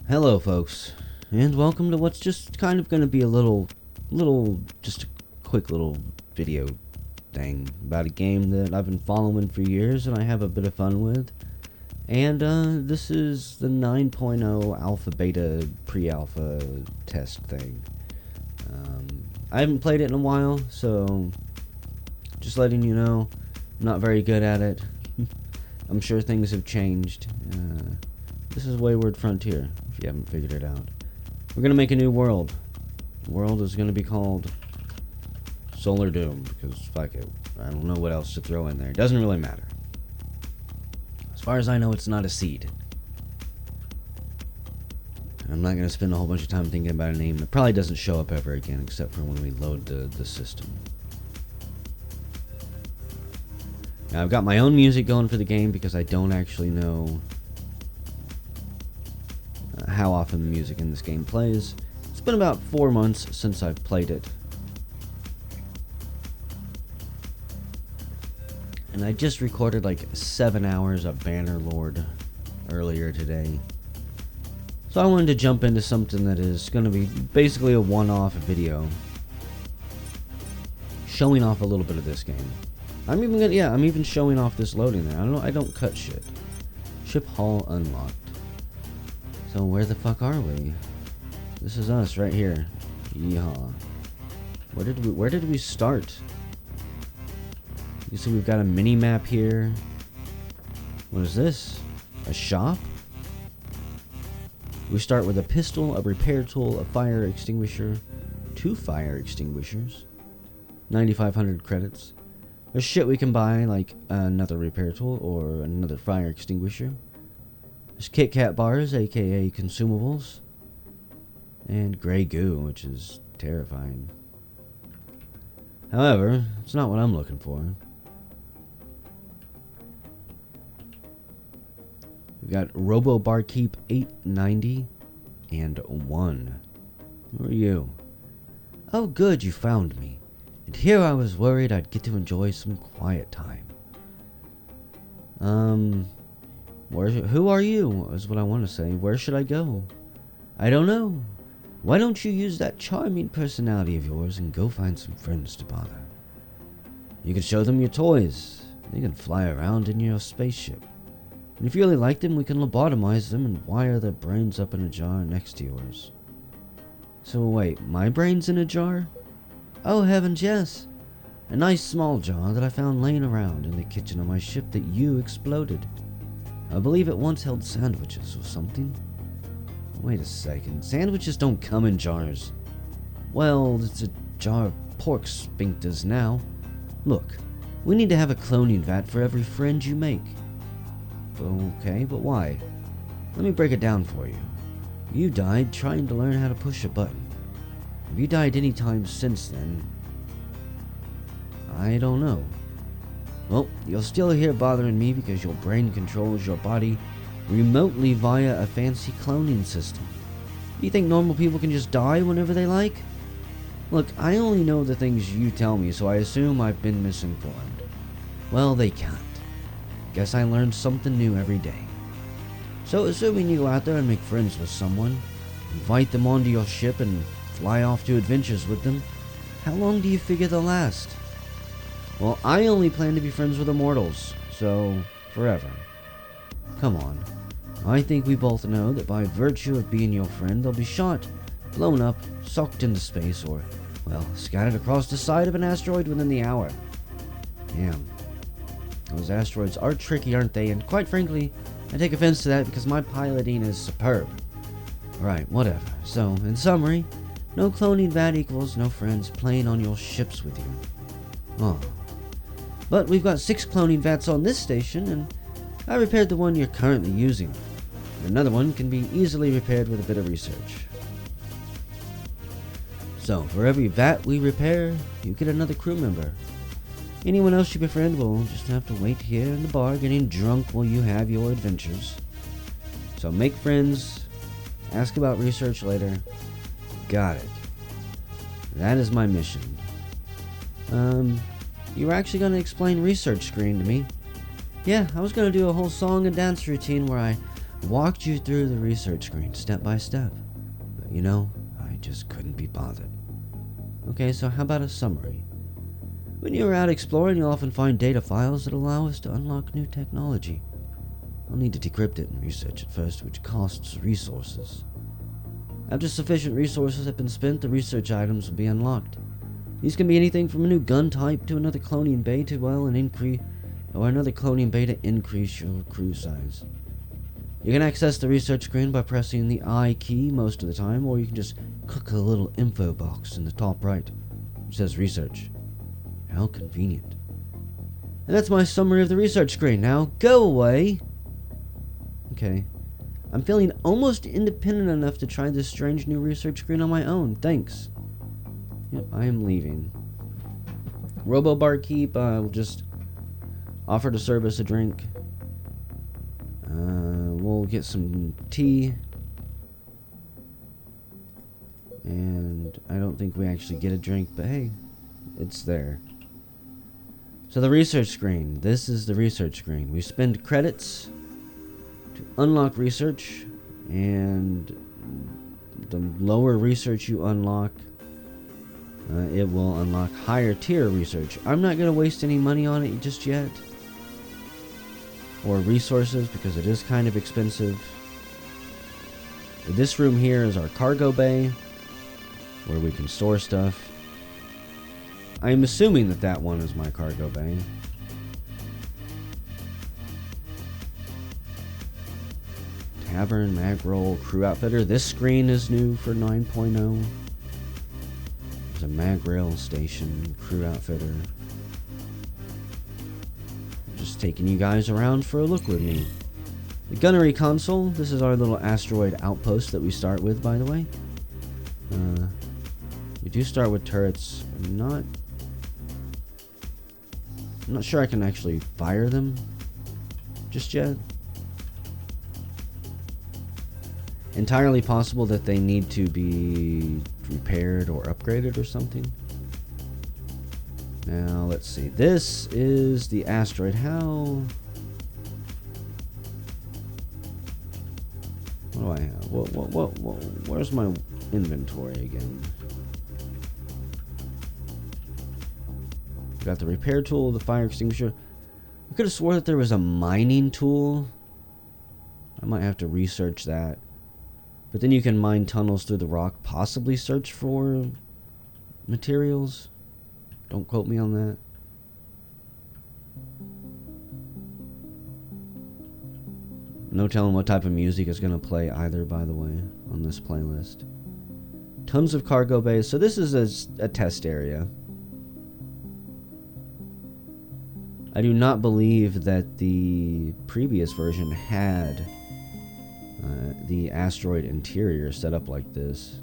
Hello folks, and welcome to what's just kind of going to be just a quick little video thing about a game that I've been following for years and I have a bit of fun with. And this is the 9.0 alpha beta pre-alpha test thing. I haven't played it in a while, so just letting you know, I'm not very good at it. I'm sure things have changed. This is Wayward Frontier, if you haven't figured it out. We're going to make a new world. The world is going to be called Solar Doom, because fuck it. I don't know what else to throw in there. It doesn't really matter. As far as I know, it's not a seed. I'm not going to spend a whole bunch of time thinking about a name that probably doesn't show up ever again, except for when we load the system. Now, I've got my own music going for the game because I don't actually know how often the music in this game plays. It's been about 4 months since I've played it. And I just recorded like 7 hours of Bannerlord earlier today. So I wanted to jump into something that is going to be basically a one-off video, showing off a little bit of this game. I'm even showing off this loading there. I don't cut shit. Ship hall unlocked. So where the fuck are we? This is us right here. Yeehaw. Where did we start? You see we've got a mini map here. What is this? A shop? We start with a pistol, a repair tool, a fire extinguisher, 2 fire extinguishers, 9,500 credits. There's shit we can buy, like another repair tool or another fire extinguisher. There's Kit Kat bars, aka consumables, and gray goo, which is terrifying. However, it's not what I'm looking for. We got Robo Barkeep 890 and 1. Who are you? Oh good, you found me. And here I was worried I'd get to enjoy some quiet time. Who are you? Is what I want to say. Where should I go? I don't know. Why don't you use that charming personality of yours and go find some friends to bother? You can show them your toys. They can fly around in your spaceship. And if you really like them, we can lobotomize them and wire their brains up in a jar next to yours. So wait, my brain's in a jar? Oh heavens, yes. A nice small jar that I found laying around in the kitchen of my ship that you exploded. I believe it once held sandwiches or something. Wait a second, sandwiches don't come in jars. Well, it's a jar of pork sphincters now. Look, we need to have a cloning vat for every friend you make. Okay, but why? Let me break it down for you. You died trying to learn how to push a button. Have you died any time since then? I don't know. Well, you're still here bothering me because your brain controls your body remotely via a fancy cloning system. Do you think normal people can just die whenever they like? Look, I only know the things you tell me, so I assume I've been misinformed. Well, they can't. Guess I learn something new every day. So assuming you go out there and make friends with someone, invite them onto your ship and fly off to adventures with them, how long do you figure they'll last? Well, I only plan to be friends with immortals, so forever. Come on. I think we both know that by virtue of being your friend, they'll be shot, blown up, sucked into space, or, well, scattered across the side of an asteroid within the hour. Damn. Those asteroids are tricky, aren't they? And quite frankly, I take offense to that because my piloting is superb. Right, whatever. So, in summary, no cloning vat equals no friends playing on your ships with you. Oh. But we've got 6 cloning vats on this station, and I repaired the one you're currently using. And another one can be easily repaired with a bit of research. So, for every vat we repair, you get another crew member. Anyone else you befriend will just have to wait here in the bar getting drunk while you have your adventures. So make friends, ask about research later. Got it. That is my mission. You were actually going to explain research screen to me. Yeah, I was going to do a whole song and dance routine where I walked you through the research screen step by step. But you know, I just couldn't be bothered. Okay, so how about a summary? When you're out exploring, you'll often find data files that allow us to unlock new technology. I'll need to decrypt it and research it first, which costs resources. After sufficient resources have been spent, the research items will be unlocked. These can be anything from a new gun type to another cloning bay to, well, another cloning bay to increase your crew size. You can access the research screen by pressing the I key most of the time, or you can just click a little info box in the top right, which says research. How convenient. And that's my summary of the research screen. Now, go away! Okay. I'm feeling almost independent enough to try this strange new research screen on my own. Thanks. Yep, I am leaving. Robo Barkeep will just offer to serve us a drink. We'll get some tea. And I don't think we actually get a drink, but hey, it's there. So the research screen. This is the research screen. We spend credits to unlock research, and the lower research you unlock, it will unlock higher tier research. I'm not going to waste any money on it just yet, or resources, because it is kind of expensive. This room here is our cargo bay, where we can store stuff. I'm assuming that that one is my cargo bay. Tavern, Magroll, Crew Outfitter. This screen is new for 9.0. There's a Magrail station, Crew Outfitter. Just taking you guys around for a look with me. The gunnery console. This is our little asteroid outpost that we start with, by the way. We do start with turrets. I'm not sure I can actually fire them just yet. Entirely possible that they need to be repaired or upgraded or something. Now, let's see. This is the asteroid. How... What do I have? Where's my inventory again? Got the repair tool, the fire extinguisher. I could have swore that there was a mining tool. I might have to research that. But then you can mine tunnels through the rock, possibly search for materials. Don't quote me on that. No telling what type of music is going to play either, by the way, on this playlist. Tons of cargo bays. So this is a test area. I do not believe that the previous version had the asteroid interior set up like this.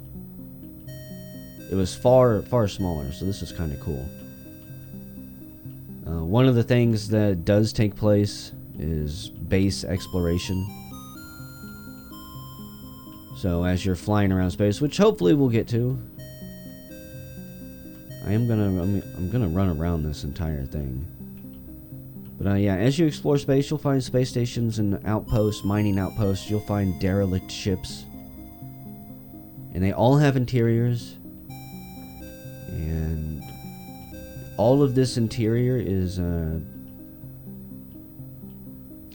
It was far smaller, so this is kind of cool. One of the things that does take place is base exploration. So as you're flying around space, which hopefully we'll get to, I'm gonna run around this entire thing. But yeah, as you explore space, you'll find space stations and outposts, mining outposts. You'll find derelict ships. And they all have interiors. And all of this interior is...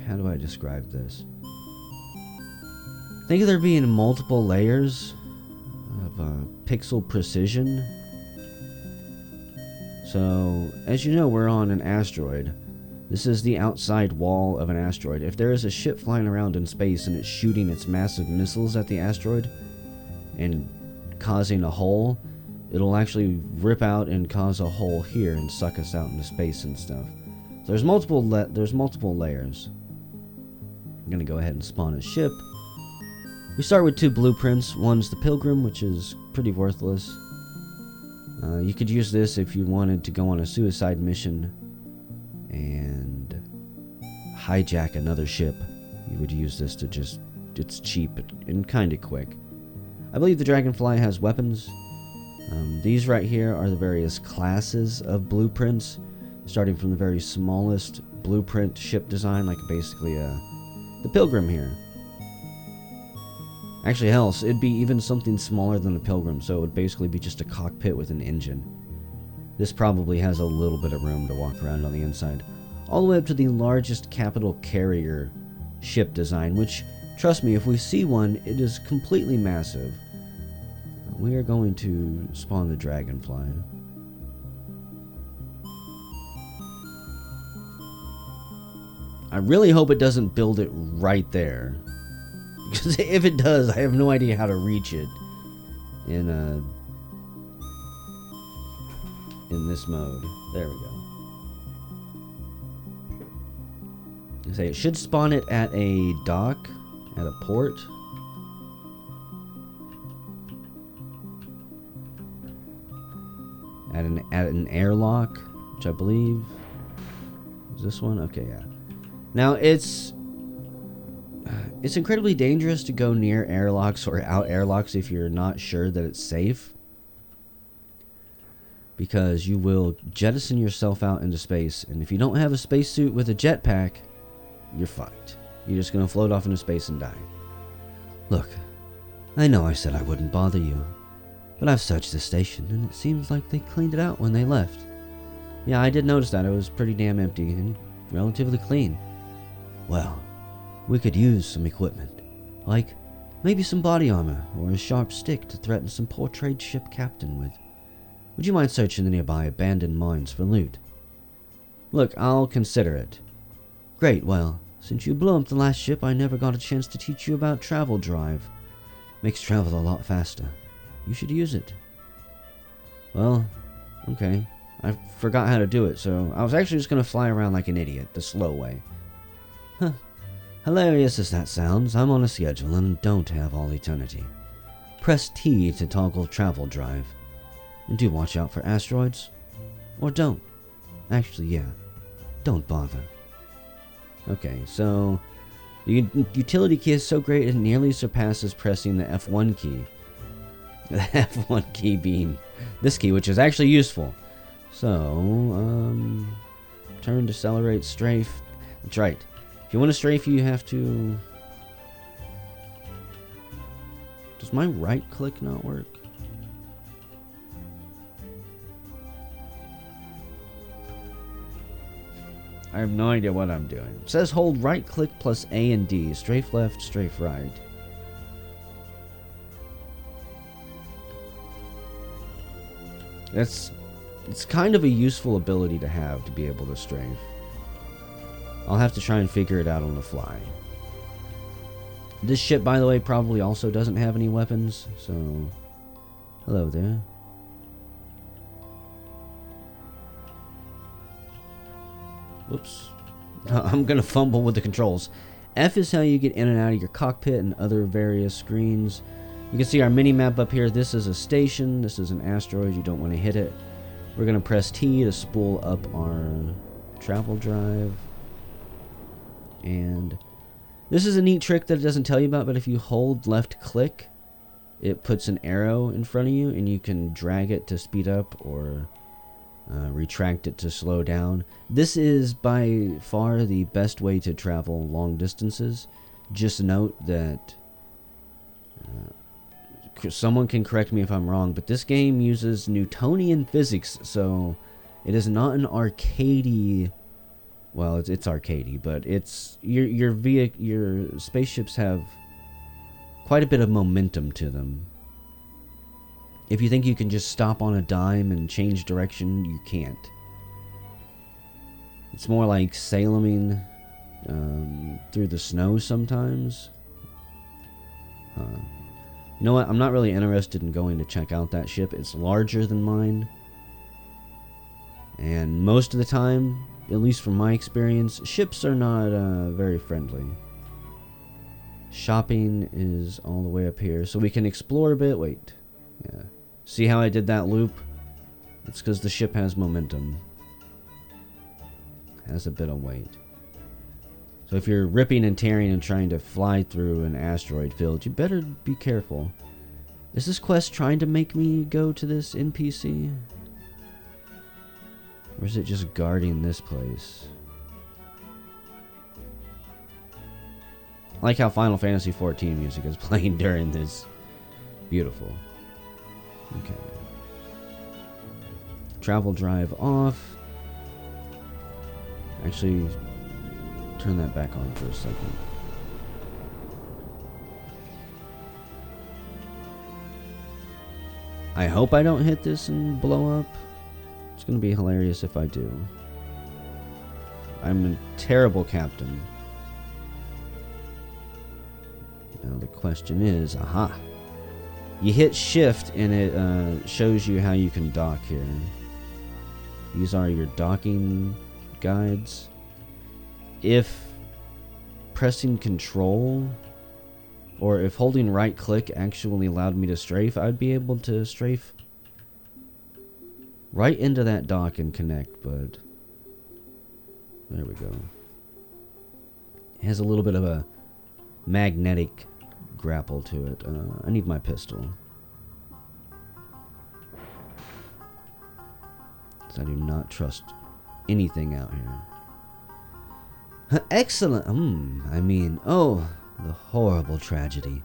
how do I describe this? Think of there being multiple layers of pixel precision. So, as you know, we're on an asteroid. This is the outside wall of an asteroid. If there is a ship flying around in space and it's shooting its massive missiles at the asteroid and causing a hole, it'll actually rip out and cause a hole here and suck us out into space and stuff. So there's multiple layers. I'm gonna go ahead and spawn a ship. We start with 2 blueprints. One's the Pilgrim, which is pretty worthless. You could use this if you wanted to go on a suicide mission and hijack another ship. You would use this to just... It's cheap and kind of quick. I believe the Dragonfly has weapons. These right here are the various classes of blueprints, starting from the very smallest blueprint ship design, like basically the Pilgrim here. Actually, hell, it'd be even something smaller than the Pilgrim, so it would basically be just a cockpit with an engine. This probably has a little bit of room to walk around on the inside. All the way up to the largest capital carrier ship design, which, trust me, if we see one, it is completely massive. We are going to spawn the Dragonfly. I really hope it doesn't build it right there. Because if it does, I have no idea how to reach it in this mode. There we go. I say it should spawn it at a dock, at a port. At an airlock, which I believe is this one. Okay, yeah. Now it's incredibly dangerous to go near airlocks or out airlocks if you're not sure that it's safe, because you will jettison yourself out into space, and if you don't have a spacesuit with a jetpack, you're fucked. You're just gonna float off into space and die. Look, I know I said I wouldn't bother you, but I've searched the station, and it seems like they cleaned it out when they left. Yeah, I did notice that. It was pretty damn empty and relatively clean. Well, we could use some equipment, like maybe some body armor or a sharp stick to threaten some poor trade ship captain with. Would you mind searching the nearby abandoned mines for loot? Look, I'll consider it. Great, well, since you blew up the last ship, I never got a chance to teach you about travel drive. Makes travel a lot faster. You should use it. Well, okay. I forgot how to do it, so I was actually just going to fly around like an idiot, the slow way. Huh. Hilarious as that sounds, I'm on a schedule and don't have all eternity. Press T to toggle travel drive. And do watch out for asteroids. Or don't. Actually, yeah. Don't bother. Okay, so the utility key is so great it nearly surpasses pressing the F1 key. The F1 key being this key, which is actually useful. So, turn, decelerate, strafe. That's right. If you want to strafe, you have to... Does my right click not work? I have no idea what I'm doing. It says hold right click plus A and D. Strafe left, strafe right. It's kind of a useful ability to have, to be able to strafe. I'll have to try and figure it out on the fly. This ship, by the way, probably also doesn't have any weapons, so... Hello there. Whoops. I'm gonna fumble with the controls. F is how you get in and out of your cockpit and other various screens. You can see our mini-map up here. This is a station. This is an asteroid. You don't want to hit it. We're gonna press T to spool up our travel drive. And this is a neat trick that it doesn't tell you about, but if you hold left click, it puts an arrow in front of you, and you can drag it to speed up or retract it to slow down. This is by far the best way to travel long distances. Just note that someone can correct me if I'm wrong, but this game uses Newtonian physics, so it is not an arcadey. Well, it's arcadey, but it's your spaceships have quite a bit of momentum to them. If you think you can just stop on a dime and change direction, you can't. It's more like sailing through the snow sometimes. You know what? I'm not really interested in going to check out that ship. It's larger than mine. And most of the time, at least from my experience, ships are not very friendly. Shopping is all the way up here. So we can explore a bit. Wait. Yeah. See how I did that loop? It's because the ship has momentum. Has a bit of weight. So if you're ripping and tearing and trying to fly through an asteroid field, you better be careful. Is this quest trying to make me go to this NPC? Or is it just guarding this place? I like how Final Fantasy XIV music is playing during this. Beautiful. Okay. Travel drive off. Actually, turn that back on for a second. I hope I don't hit this and blow up. It's gonna be hilarious if I do. I'm a terrible captain. Now the question is, aha. You hit shift and it shows you how you can dock here. These are your docking guides. If pressing control or if holding right click actually allowed me to strafe, I'd be able to strafe right into that dock and connect, but there we go. It has a little bit of a magnetic grapple to it. I need my pistol. I do not trust anything out here. Excellent. Oh, the horrible tragedy.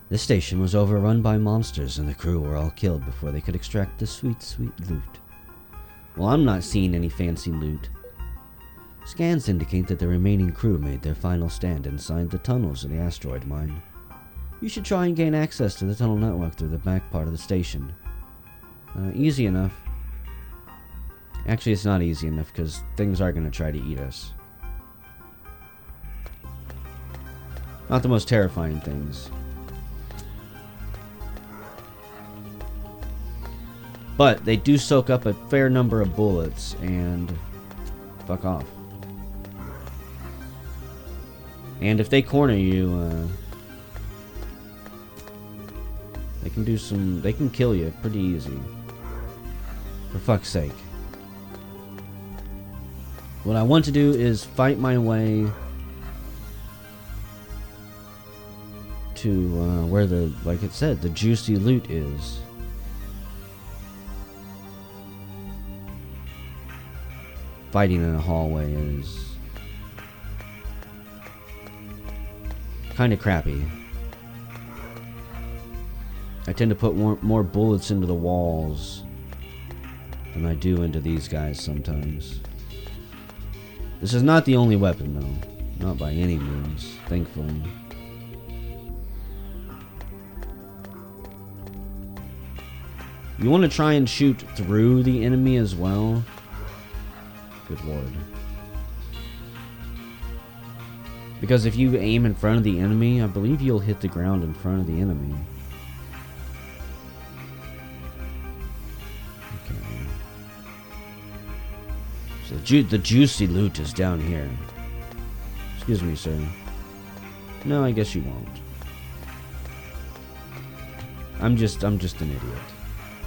This station was overrun by monsters and the crew were all killed before they could extract the sweet, sweet loot. Well, I'm not seeing any fancy loot. Scans indicate that the remaining crew made their final stand inside the tunnels of the asteroid mine. You should try and gain access to the tunnel network through the back part of the station. Easy enough. Actually, it's not easy enough because things are going to try to eat us. Not the most terrifying things. But they do soak up a fair number of bullets and fuck off. And if they corner you, they can kill you pretty easy. For fuck's sake. What I want to do is fight my way to where the, like it said, the juicy loot is. Fighting in a hallway is kind of crappy. I tend to put more bullets into the walls than I do into these guys sometimes. This is not the only weapon, though. Not by any means, thankfully. You want to try and shoot through the enemy as well. Good lord. Because if you aim in front of the enemy, I believe you'll hit the ground in front of the enemy. So the juicy loot is down here. Excuse me, sir. No, I guess you won't. I'm just an idiot.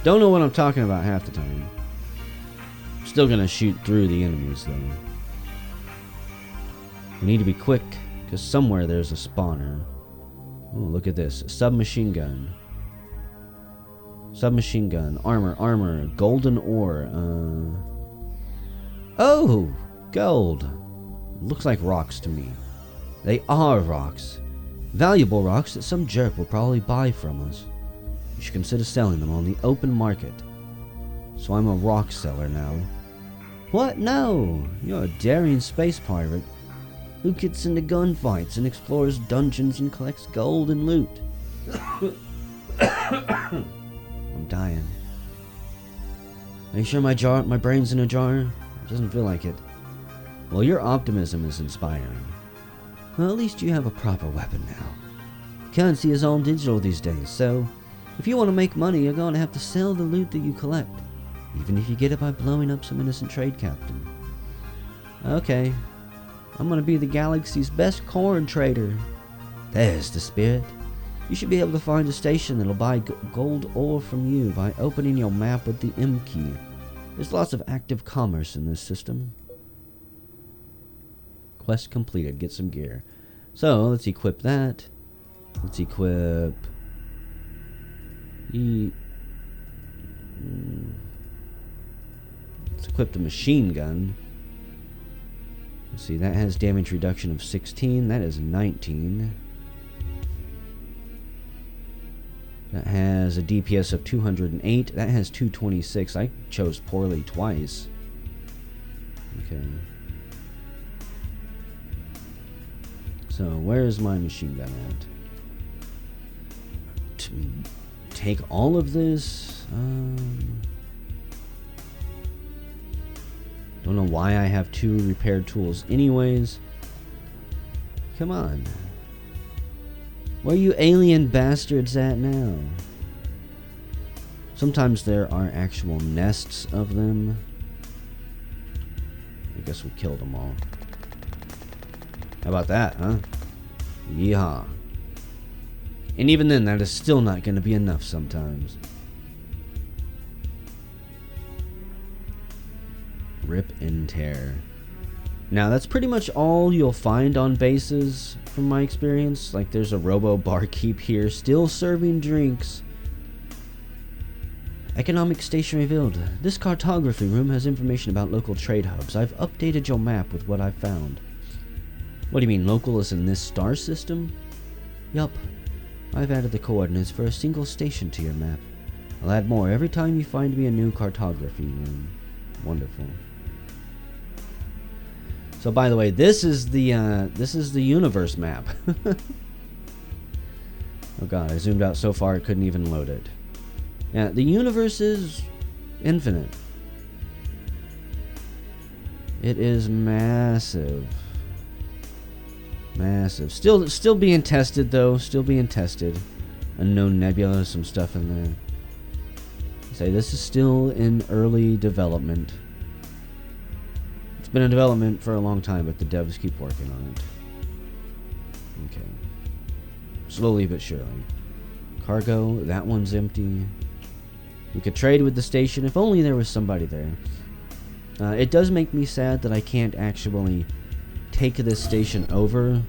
Don't know what I'm talking about half the time. Still gonna shoot through the enemies, though. We need to be quick, because somewhere there's a spawner. Oh, look at this. Submachine gun. Submachine gun. Armor. Golden ore. Oh! Gold. Looks like rocks to me. They are rocks. Valuable rocks that some jerk will probably buy from us. You should consider selling them on the open market. So I'm a rock seller now. What? No! You're a daring space pirate who gets into gunfights and explores dungeons and collects gold and loot. I'm dying. Are you sure my brain's in a jar? It doesn't feel like it. Well, your optimism is inspiring. Well, at least you have a proper weapon now. Currency is all digital these days, so if you want to make money, you're going to have to sell the loot that you collect, even if you get it by blowing up some innocent trade captain. Okay, I'm going to be the galaxy's best corn trader. There's the spirit. You should be able to find a station that'll buy gold ore from you by opening your map with the M key. There's lots of active commerce in this system. Quest completed. Get some gear. So, let's equip that. Let's equip... Let's equip the machine gun. Let's see, that has damage reduction of 16. That is 19. That has a DPS of 208. That has 226. I chose poorly twice. Okay. So, where is my machine gun at? To take all of this? Don't know why I have 2 repair tools anyways. Come on. Where are you alien bastards at now? Sometimes there are actual nests of them. I guess we killed them all. How about that, huh? Yeehaw. And even then, that is still not going to be enough sometimes. Rip and tear. Now, that's pretty much all you'll find on bases, from my experience. Like, there's a robo barkeep here, still serving drinks. Economic station revealed. This cartography room has information about local trade hubs. I've updated your map with what I've found. What do you mean, local is in this star system? Yup. I've added the coordinates for a single station to your map. I'll add more every time you find me a new cartography room. Wonderful. So, by the way, this is the universe map. Oh god, I zoomed out so far it couldn't even load it. Yeah, the universe is infinite. It is massive. Massive. Still being tested though. Still being tested. Unknown nebula, some stuff in there. Say this is still in early development. It's been in development for a long time, but the devs keep working on it. Okay. Slowly but surely. Cargo, that one's empty. We could trade with the station if only there was somebody there. It does make me sad that I can't actually take this station over.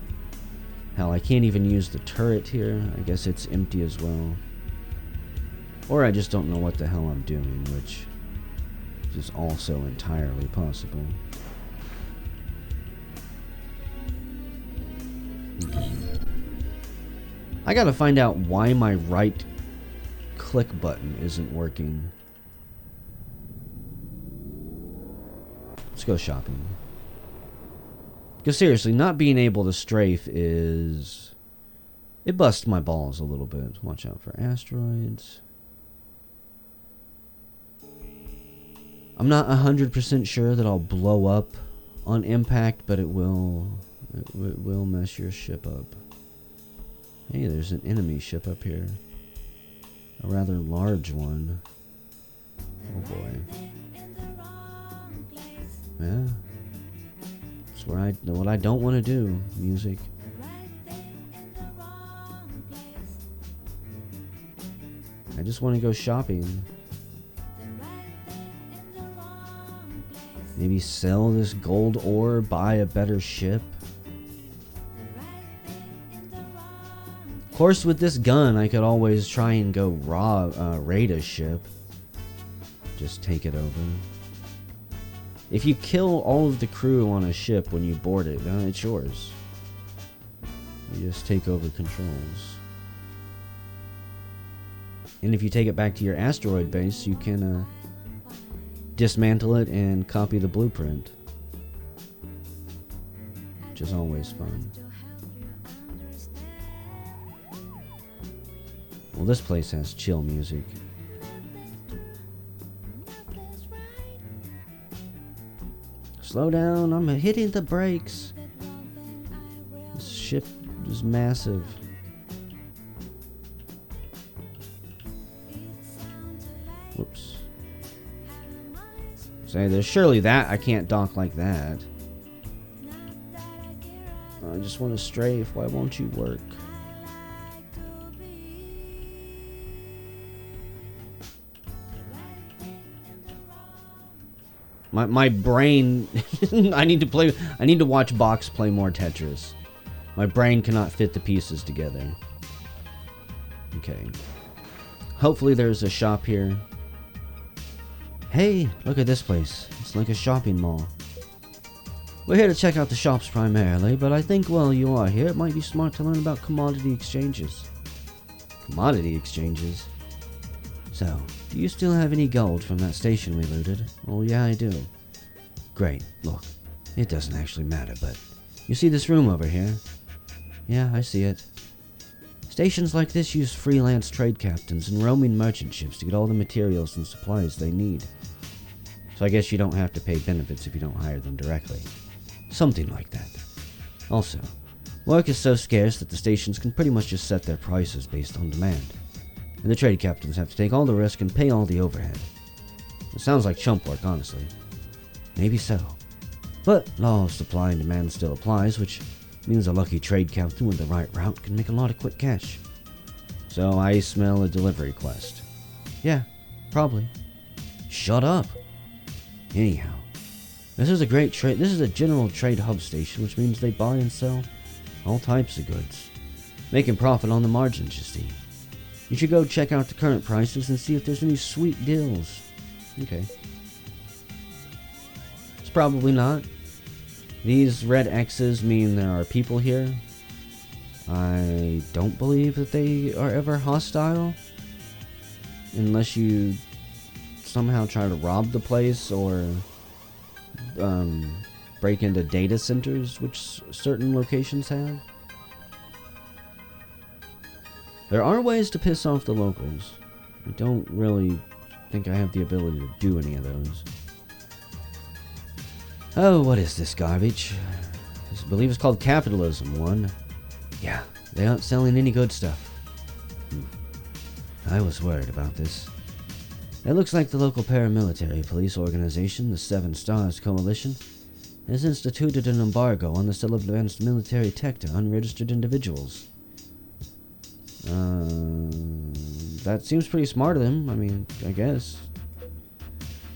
Hell, I can't even use the turret here. I guess it's empty as well. Or I just don't know what the hell I'm doing, which is also entirely possible. I gotta find out why my right click button isn't working. Let's go shopping. Because seriously, not being able to strafe is... It busts my balls a little bit. Watch out for asteroids. I'm not 100% sure that I'll blow up on impact, but it will mess your ship up. Hey, there's an enemy ship up here. A rather large one. Oh boy. Yeah. That's what I don't want to do. Music. I just want to go shopping. Maybe sell this gold ore, buy a better ship. Of course, with this gun, I could always try and go raid a ship. Just take it over. If you kill all of the crew on a ship when you board it, it's yours. You just take over controls. And if you take it back to your asteroid base, you can dismantle it and copy the blueprint. Which is always fun. Well, this place has chill music. Slow down, I'm hitting the brakes. This ship is massive. Whoops. Say, there's surely that I can't dock like that. I just want to strafe. Why won't you work? My brain... I need to watch Box play more Tetris. My brain cannot fit the pieces together. Okay. Hopefully there's a shop here. Hey, look at this place. It's like a shopping mall. We're here to check out the shops primarily, but I think while you are here, it might be smart to learn about commodity exchanges. Commodity exchanges? So, do you still have any gold from that station we looted? Oh yeah, I do. Great, look, it doesn't actually matter, but you see this room over here? Yeah, I see it. Stations like this use freelance trade captains and roaming merchant ships to get all the materials and supplies they need. So I guess you don't have to pay benefits if you don't hire them directly. Something like that. Also, work is so scarce that the stations can pretty much just set their prices based on demand. And the trade captains have to take all the risk and pay all the overhead. It sounds like chump work, honestly. Maybe so. But law of supply and demand still applies, which means a lucky trade captain with the right route can make a lot of quick cash. So I smell a delivery quest. Yeah, probably. Shut up. Anyhow, this is a general trade hub station, which means they buy and sell all types of goods, making profit on the margins, you see. You should go check out the current prices and see if there's any sweet deals. Okay. It's probably not. These red X's mean there are people here. I don't believe that they are ever hostile. Unless you somehow try to rob the place or break into data centers, which certain locations have. There are ways to piss off the locals. I don't really think I have the ability to do any of those. Oh, what is this garbage? I believe it's called Capitalism 1. Yeah, they aren't selling any good stuff. I was worried about this. It looks like the local paramilitary police organization, the 7 Stars Coalition, has instituted an embargo on the sale of advanced military tech to unregistered individuals. That seems pretty smart of them. I mean, I guess.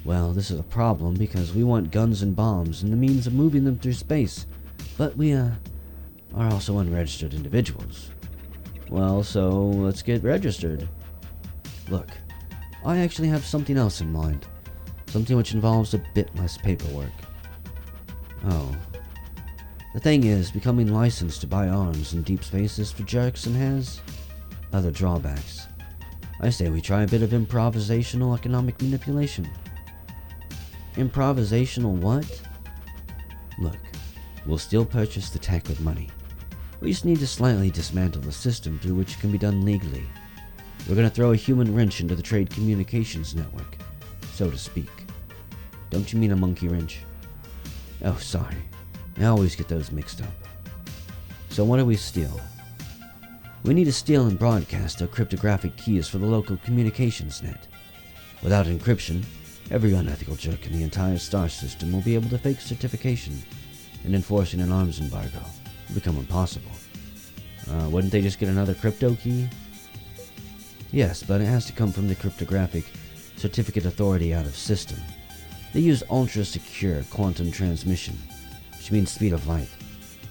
Well, this is a problem because we want guns and bombs and the means of moving them through space. But we, are also unregistered individuals. Well, so let's get registered. Look, I actually have something else in mind. Something which involves a bit less paperwork. Oh. The thing is, becoming licensed to buy arms in deep space is for jerks and has other drawbacks. I say we try a bit of improvisational economic manipulation. Improvisational what? Look, we'll still purchase the tech with money. We just need to slightly dismantle the system through which it can be done legally. We're going to throw a human wrench into the trade communications network, so to speak. Don't you mean a monkey wrench? Oh, sorry. I always get those mixed up. So what do we steal? We need to steal and broadcast our cryptographic keys for the local communications net. Without encryption, every unethical jerk in the entire star system will be able to fake certification, and enforcing an arms embargo will become impossible. Wouldn't they just get another crypto key? Yes, but it has to come from the cryptographic certificate authority out of system. They use ultra-secure quantum transmission, which means speed of light.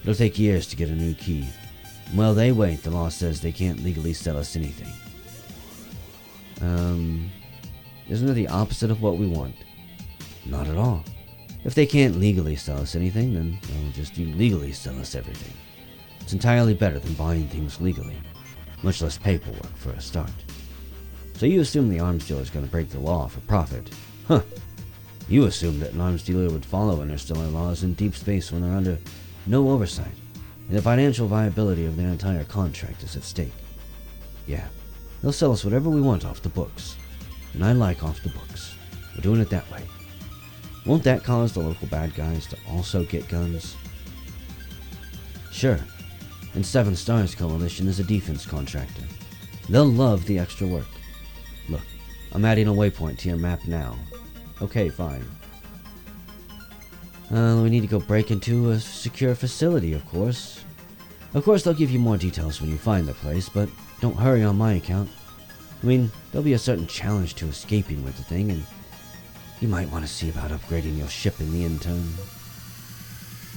It'll take years to get a new key. While they wait, the law says they can't legally sell us anything. Isn't it the opposite of what we want? Not at all. If they can't legally sell us anything, then they'll just illegally sell us everything. It's entirely better than buying things legally. Much less paperwork for a start. So you assume the arms dealer is going to break the law for profit. Huh. You assume that an arms dealer would follow interstellar laws in deep space when they're under no oversight, and the financial viability of their entire contract is at stake. Yeah, they'll sell us whatever we want off the books. And I like off the books. We're doing it that way. Won't that cause the local bad guys to also get guns? Sure. And 7 Stars Coalition is a defense contractor. They'll love the extra work. Look, I'm adding a waypoint to your map now. Okay, fine. We need to go break into a secure facility, of course. Of course, they'll give you more details when you find the place, but don't hurry on my account. I mean, there'll be a certain challenge to escaping with the thing, and you might want to see about upgrading your ship in the interim.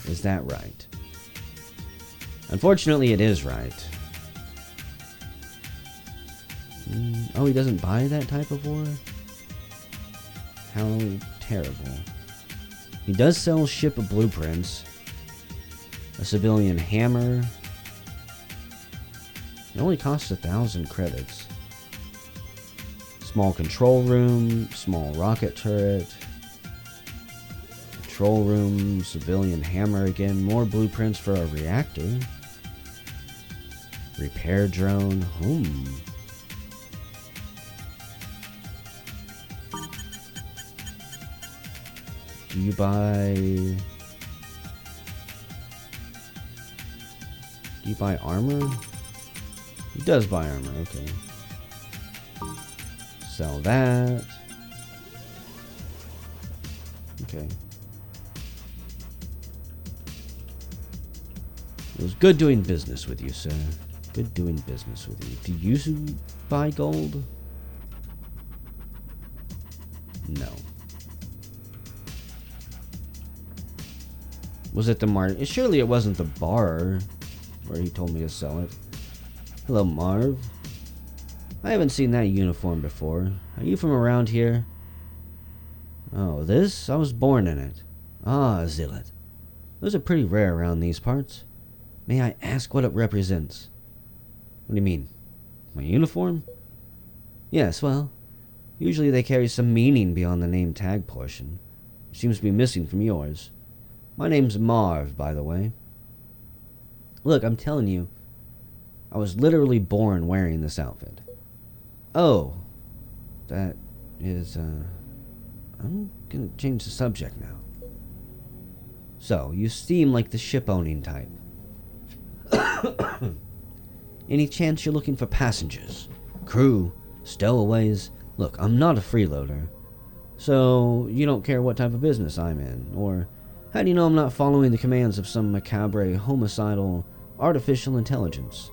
Is that right? Unfortunately, it is right. Oh, he doesn't buy that type of ore? How terrible. He does sell ship blueprints. A civilian hammer. It only costs 1,000 credits. Small control room, small rocket turret. Control room, civilian hammer again. More blueprints for a reactor. Repair drone. Do you buy... Do you buy armor? He does buy armor, okay. Sell that. Okay. It was good doing business with you, sir. Good doing business with you. Do you buy gold? No. Was it the Marv? Surely it wasn't the bar where he told me to sell it. Hello, Marv. I haven't seen that uniform before. Are you from around here? Oh, this? I was born in it. Ah, Zillet. Those are pretty rare around these parts. May I ask what it represents? What do you mean? My uniform? Yes, well, usually they carry some meaning beyond the name tag portion. It seems to be missing from yours. My name's Marv, by the way. Look, I'm telling you, I was literally born wearing this outfit. Oh, that is, I'm gonna change the subject now. So, you seem like the ship-owning type. Any chance you're looking for passengers? Crew? Stowaways? Look, I'm not a freeloader. So, you don't care what type of business I'm in, or how do you know I'm not following the commands of some macabre, homicidal, artificial intelligence?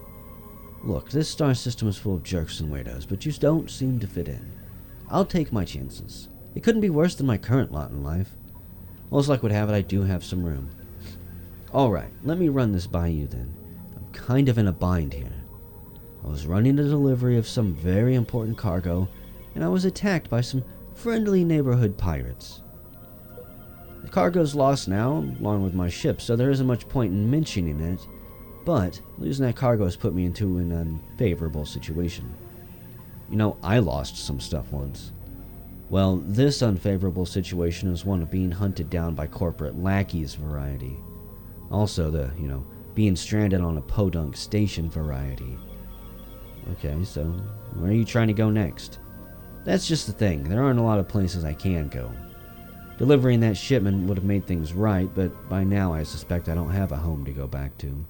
Look, this star system is full of jerks and weirdos, but you don't seem to fit in. I'll take my chances. It couldn't be worse than my current lot in life. Most luck would have it, I do have some room. Alright, let me run this by you then. I'm kind of in a bind here. I was running a delivery of some very important cargo, and I was attacked by some friendly neighborhood pirates. The cargo's lost now, along with my ship, so there isn't much point in mentioning it, but losing that cargo has put me into an unfavorable situation. You know, I lost some stuff once. Well, this unfavorable situation is one of being hunted down by corporate lackeys variety. Also the, being stranded on a podunk station variety. Okay, so where are you trying to go next? That's just the thing, there aren't a lot of places I can go. Delivering that shipment would have made things right, but by now I suspect I don't have a home to go back to.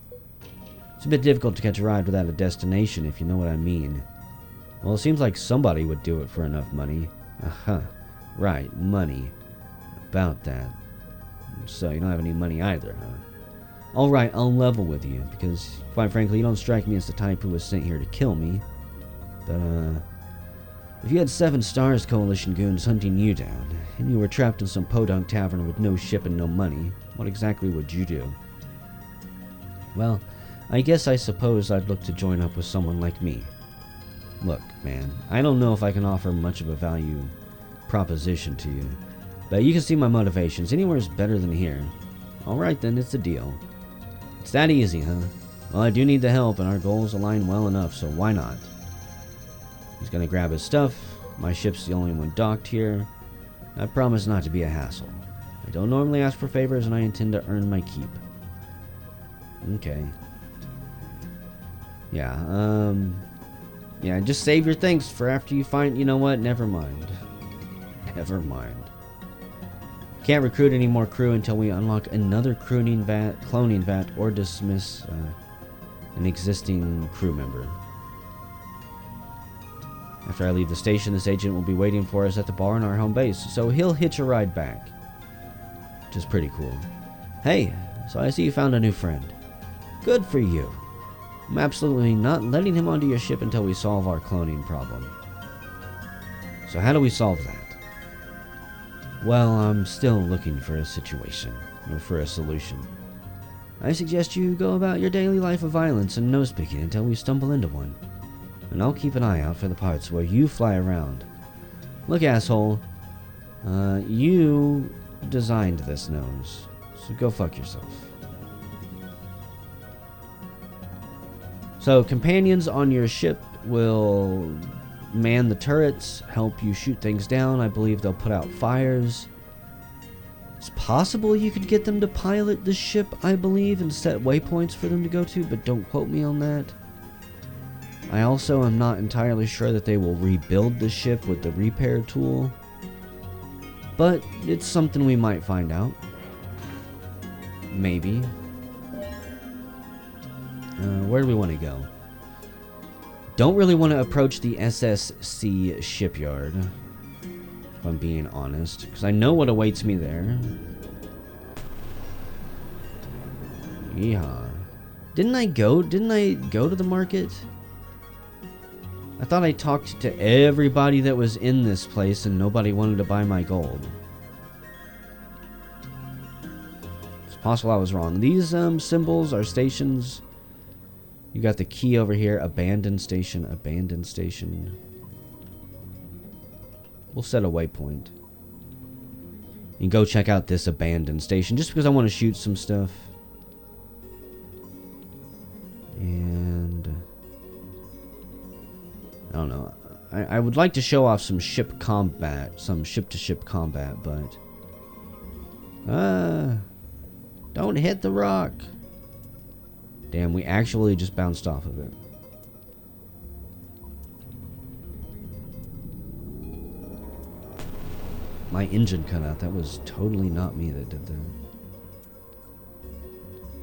It's a bit difficult to catch a ride without a destination, if you know what I mean. Well, it seems like somebody would do it for enough money. Aha, right, money. About that. So you don't have any money either, huh? Alright, I'll level with you, because, quite frankly, you don't strike me as the type who was sent here to kill me. But, if you had 7 Stars Coalition goons hunting you down, and you were trapped in some podunk tavern with no ship and no money, what exactly would you do? Well, I guess I suppose I'd look to join up with someone like me. Look, man, I don't know if I can offer much of a value proposition to you, but you can see my motivations. Anywhere's better than here. Alright then, it's a deal. It's that easy, huh? Well, I do need the help, and our goals align well enough, so why not? He's gonna grab his stuff. My ship's the only one docked here. I promise not to be a hassle. I don't normally ask for favors, and I intend to earn my keep. Okay. Yeah, just save your thanks for after you find... You know what? Never mind. Never mind. Can't recruit any more crew until we unlock another cloning vat, or dismiss an existing crew member. After I leave the station, this agent will be waiting for us at the bar in our home base, so he'll hitch a ride back. Which is pretty cool. Hey, so I see you found a new friend. Good for you. I'm absolutely not letting him onto your ship until we solve our cloning problem. So how do we solve that? Well, I'm still looking for a situation, or for a solution. I suggest you go about your daily life of violence and nose-picking until we stumble into one. And I'll keep an eye out for the parts where you fly around. Look, asshole, you designed this nose, so go fuck yourself. So companions on your ship will man the turrets, help you shoot things down. I believe they'll put out fires. It's possible you could get them to pilot the ship, I believe, and set waypoints for them to go to, but don't quote me on that. I also am not entirely sure that they will rebuild the ship with the repair tool, but it's something we might find out. Maybe. Where do we want to go? Don't really want to approach the SSC shipyard, if I'm being honest, because I know what awaits me there. Yeehaw. Didn't I go to the market? I thought I talked to everybody that was in this place and nobody wanted to buy my gold. It's possible I was wrong. These symbols are stations. You got the key over here. Abandoned station. Abandoned station. We'll set a waypoint. And go check out this abandoned station just because I want to shoot some stuff. And I don't know. I would like to show off some ship combat, some ship-to-ship combat, but don't hit the rock. Damn, we actually just bounced off of it. My engine cut out. That was totally not me that did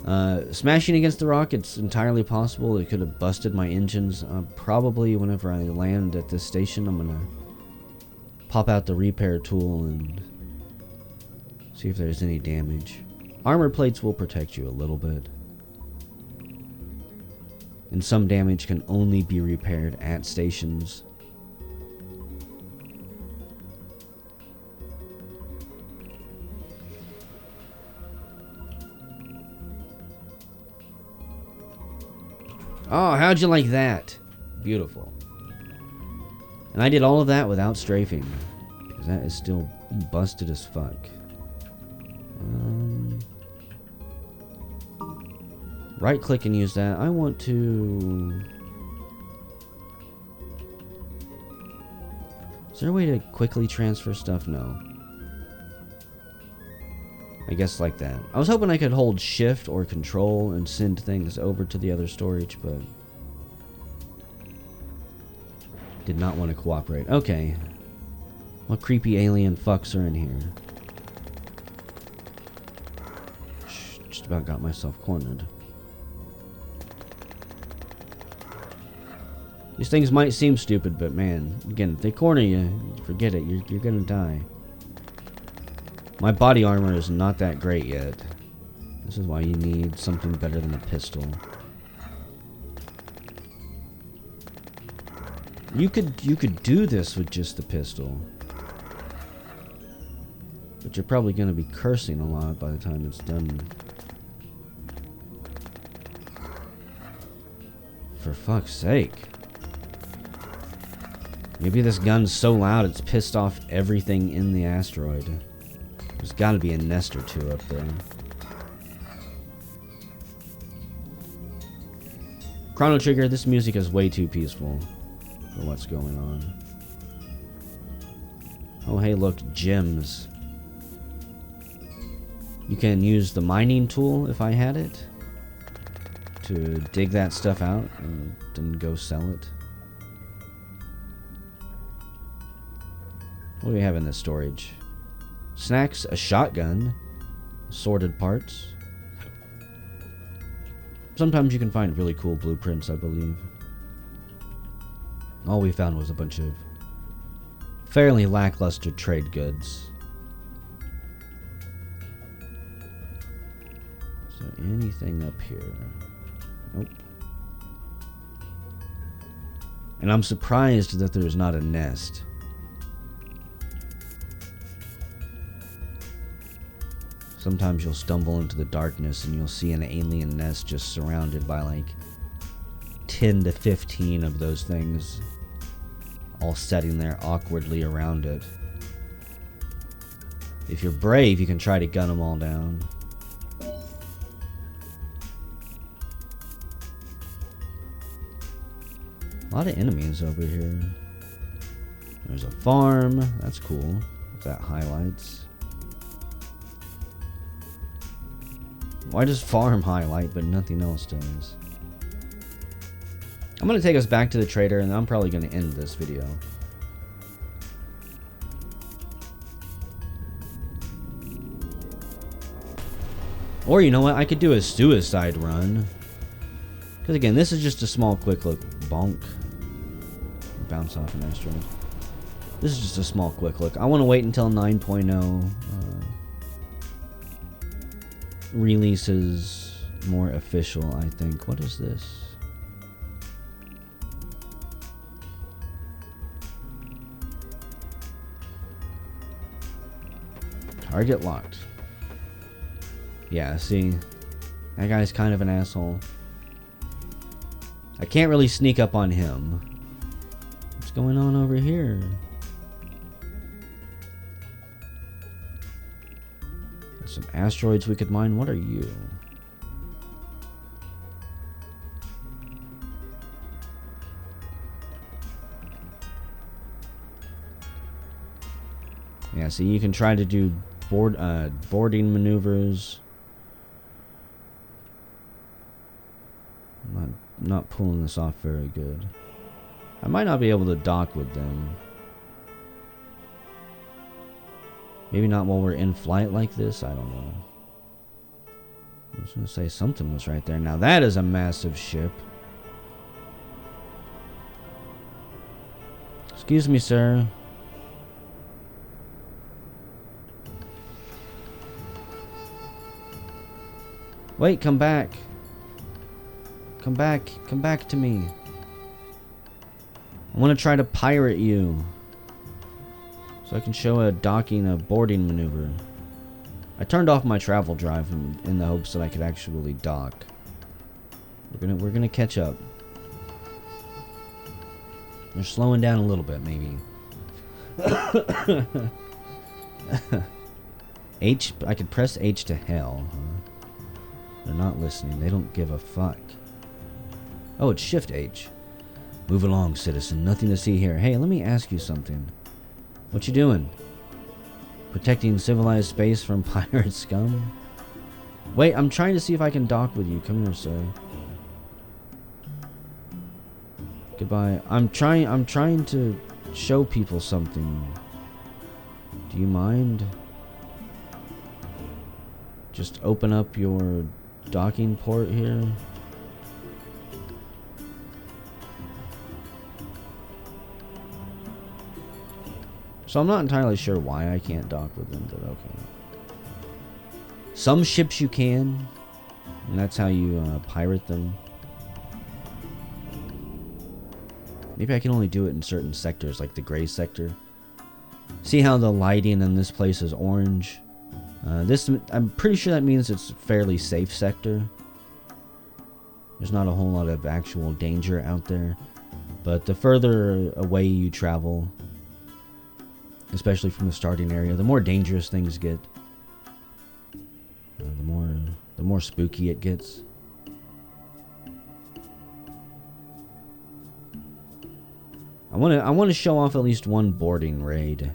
that. Smashing against the rock, it's entirely possible. It could have busted my engines. Probably whenever I land at this station, I'm going to pop out the repair tool and see if there's any damage. Armor plates will protect you a little bit. And some damage can only be repaired at stations. Oh, how'd you like that? Beautiful. And I did all of that without strafing, because that is still busted as fuck. Right click and use that. I want to... Is there a way to quickly transfer stuff? No. I guess like that. I was hoping I could hold shift or control and send things over to the other storage, but did not want to cooperate. Okay. What creepy alien fucks are in here? Just about got myself cornered. These things might seem stupid, but man, again, if they corner you, forget it. You're gonna die. My body armor is not that great yet. This is why you need something better than a pistol. You could do this with just the pistol. But you're probably gonna be cursing a lot by the time it's done. For fuck's sake. Maybe this gun's so loud it's pissed off everything in the asteroid. There's gotta be a nest or two up there. Chrono Trigger, this music is way too peaceful for what's going on. Oh hey look, gems. You can use the mining tool if I had it to dig that stuff out and then go sell it. What do we have in this storage? Snacks, a shotgun, assorted parts. Sometimes you can find really cool blueprints, I believe. All we found was a bunch of fairly lackluster trade goods. Is there anything up here? Nope. And I'm surprised that there's not a nest. Sometimes you'll stumble into the darkness and you'll see an alien nest just surrounded by like 10 to 15 of those things, all sitting there awkwardly around it. If you're brave, you can try to gun them all down. A lot of enemies over here. There's a farm. That's cool. That highlights. Why does farm highlight but nothing else does? I'm going to take us back to the trader, and I'm probably going to end this video. Or you know what? I could do a suicide run. Because again, this is just a small quick look. Bonk. Bounce off an asteroid. This is just a small quick look. I want to wait until 9.0 releases more official, I think. What is this? Target locked. Yeah, see? That guy's kind of an asshole. I can't really sneak up on him. What's going on over here? There's some asteroids we could mine. What are you? Yeah, see, you can try to do boarding maneuvers. Not pulling this off very good. I might not be able to dock with them. Maybe not while we're in flight like this. I don't know. I was going to say something was right there. Now that is a massive ship. Excuse me, sir. Wait, come back. Come back. Come back to me. I want to try to pirate you. So I can show a docking, a boarding maneuver. I turned off my travel drive in the hopes that I could actually dock. We're gonna catch up. They're slowing down a little bit, maybe. H. I could press H to hell. Huh? They're not listening. They don't give a fuck. Oh, it's Shift H. Move along, citizen. Nothing to see here. Hey, let me ask you something. What you doing? Protecting civilized space from pirate scum? Wait, I'm trying to see if I can dock with you. Come here, sir. Goodbye. I'm trying to show people something. Do you mind? Just open up your docking port here. So I'm not entirely sure why I can't dock with them, but okay. Some ships you can, and that's how you pirate them. Maybe I can only do it in certain sectors, like the gray sector. See how the lighting in this place is orange? I'm pretty sure that means it's a fairly safe sector. There's not a whole lot of actual danger out there. But the further away you travel, especially from the starting area, the more dangerous things get. The more spooky it gets. I want to show off at least one boarding raid.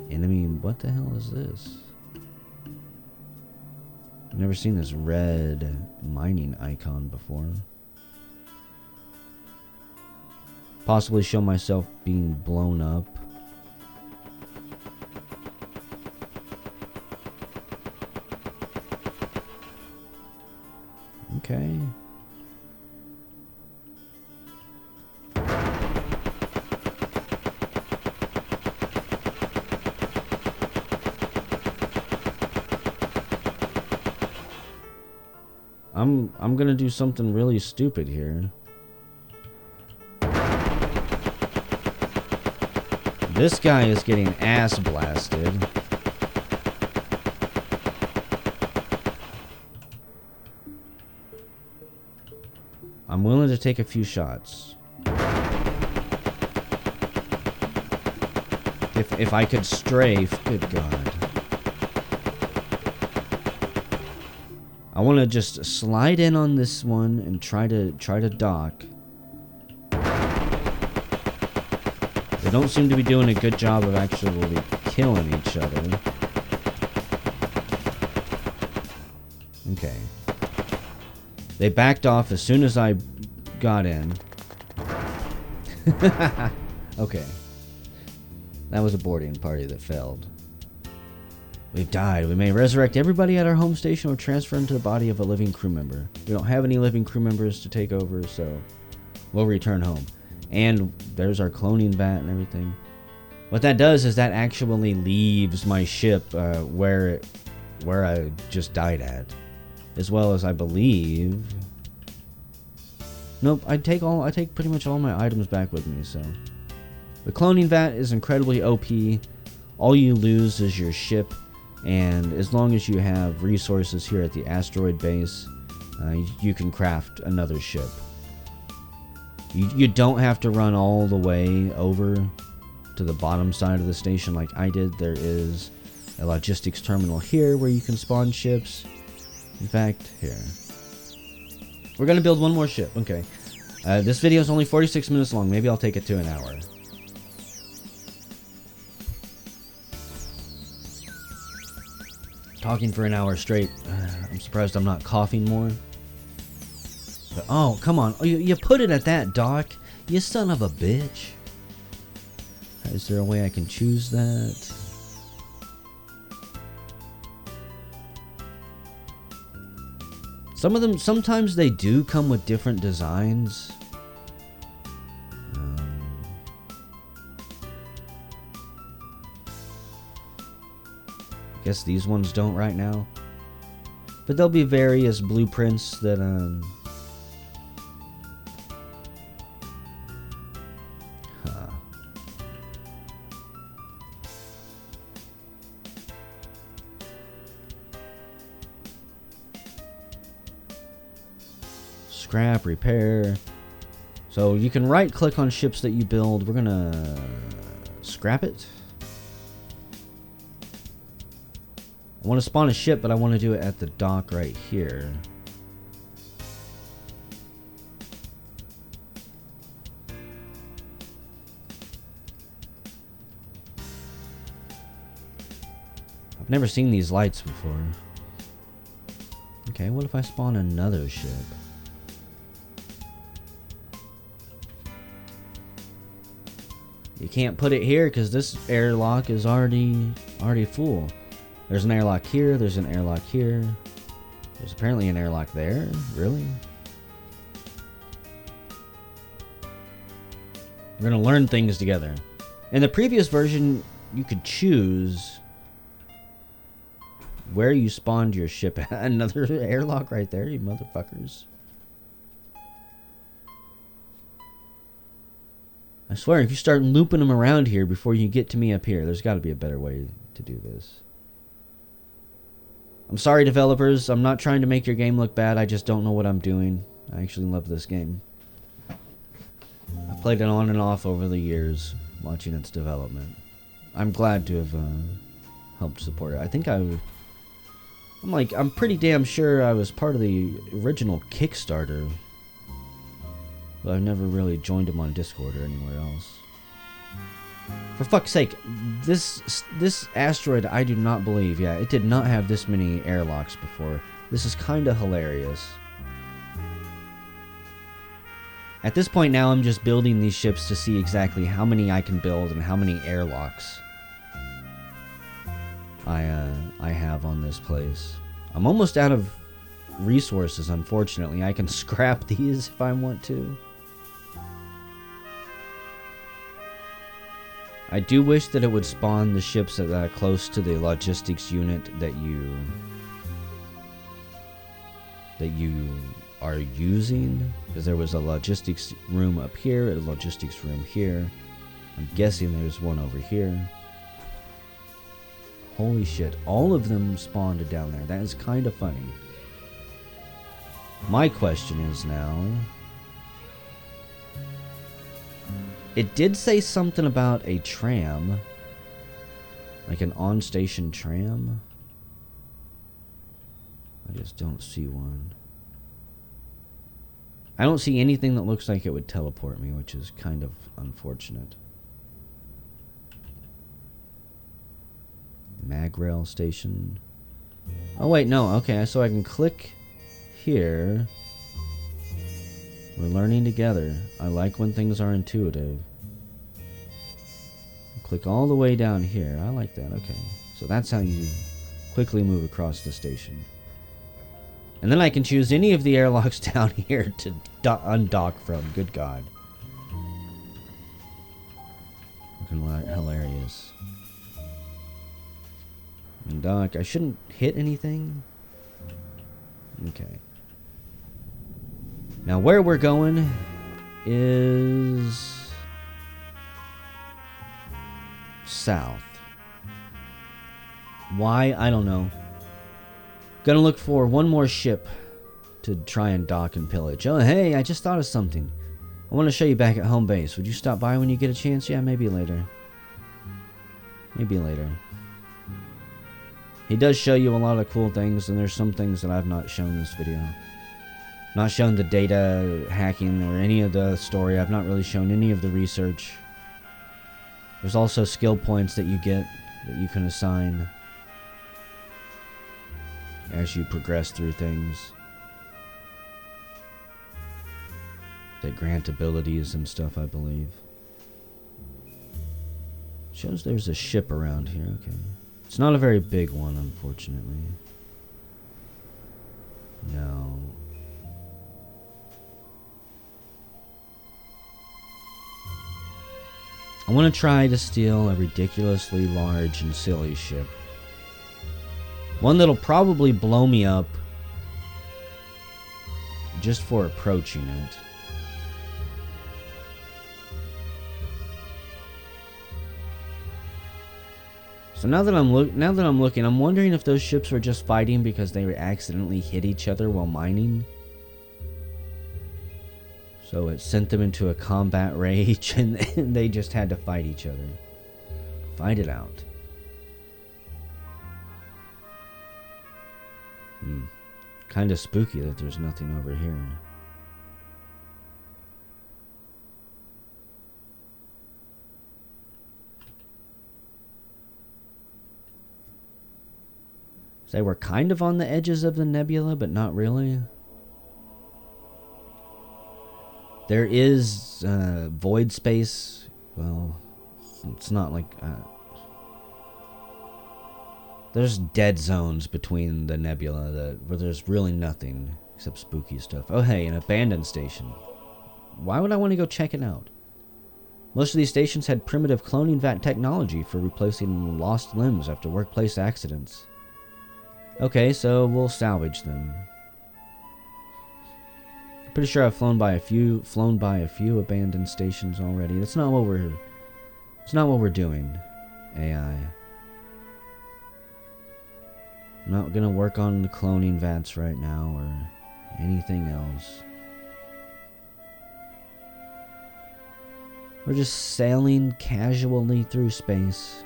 And I mean, what the hell is this? I've never seen this red mining icon before. Possibly show myself being blown up. Okay. I'm gonna do something really stupid here. This guy is getting ass blasted. I'm willing to take a few shots. If I could strafe, good God. I want to just slide in on this one and try to dock. don't seem to be doing a good job of actually killing each other. Okay. They backed off as soon as I got in. Okay. That was a boarding party that failed. We've died. We may resurrect everybody at our home station or transfer into the body of a living crew member. We don't have any living crew members to take over, so we'll return home. And there's our cloning vat and everything. What that does is that actually leaves my ship where I just died at. As well as I believe... Nope, I take pretty much all my items back with me, so... The cloning vat is incredibly OP. All you lose is your ship, and as long as you have resources here at the asteroid base, you can craft another ship. You don't have to run all the way over to the bottom side of the station like I did. There is a logistics terminal here where you can spawn ships. In fact, here. We're going to build one more ship. Okay. This video is only 46 minutes long. Maybe I'll take it to an hour. Talking for an hour straight. I'm surprised I'm not coughing more. But, oh, come on. Oh, you put it at that, Doc. You son of a bitch. Is there a way I can choose that? Some of them, sometimes they do come with different designs. Guess these ones don't right now. But there'll be various blueprints that, Scrap, repair. So you can right click on ships that you build. We're gonna scrap it. I want to spawn a ship, but I want to do it at the dock right here. I've never seen these lights before. Okay, what if I spawn another ship? You can't put it here because this airlock is already full. There's an airlock here, there's an airlock here. There's apparently an airlock there. Really? We're gonna learn things together. In the previous version, you could choose where you spawned your ship at. Another airlock right there, you motherfuckers. I swear, if you start looping them around here before you get to me up here, there's got to be a better way to do this. I'm sorry, developers. I'm not trying to make your game look bad. I just don't know what I'm doing. I actually love this game. I've played it on and off over the years, watching its development. I'm glad to have helped support it. I think I'm pretty damn sure I was part of the original Kickstarter. But I've never really joined them on Discord or anywhere else. For fuck's sake, this asteroid, I do not believe, yeah, it did not have this many airlocks before. This is kind of hilarious. At this point now, I'm just building these ships to see exactly how many I can build and how many airlocks I have on this place. I'm almost out of resources, unfortunately. I can scrap these if I want to. I do wish that it would spawn the ships that are close to the logistics unit that you are using, because there was a logistics room up here, a logistics room here. I'm guessing there's one over here. Holy shit, all of them spawned down there. That is kind of funny. My question is now, it did say something about a tram, like an on-station tram. I just don't see one. I don't see anything that looks like it would teleport me, which is kind of unfortunate. Mag rail station. Oh wait, no, okay, so I can click here. We're learning together. I like when things are intuitive. Click all the way down here. I like that, okay. So that's how you quickly move across the station. And then I can choose any of the airlocks down here to undock from. Good God. Looking hilarious. Undock. I shouldn't hit anything. Okay. Now where we're going is south. Why? I don't know. Gonna look for one more ship to try and dock and pillage. Oh, hey, I just thought of something. I want to show you back at home base. Would you stop by when you get a chance? Yeah, maybe later. Maybe later. He does show you a lot of cool things, and there's some things that I've not shown in this video. Not shown the data hacking or any of the story. I've not really shown any of the research. There's also skill points that you get that you can assign as you progress through things. That grant abilities and stuff, I believe. Shows there's a ship around here, okay. It's not a very big one, unfortunately. No. I want to try to steal a ridiculously large and silly ship. One that'll probably blow me up just for approaching it. So now that I'm looking, I'm wondering if those ships were just fighting because they accidentally hit each other while mining. So it sent them into a combat rage and they just had to fight each other. Fight it out. Kind of spooky that there's nothing over here. They were kind of on the edges of the nebula, but not really. There is void space. Well, it's not like... there's dead zones between the nebula where there's really nothing except spooky stuff. Oh, hey, an abandoned station. Why would I want to go check it out? Most of these stations had primitive cloning vat technology for replacing lost limbs after workplace accidents. Okay, so we'll salvage them. Pretty sure I've flown by a few abandoned stations already. That's not what we're doing, AI. I'm not gonna work on the cloning vats right now or anything else. We're just sailing casually through space.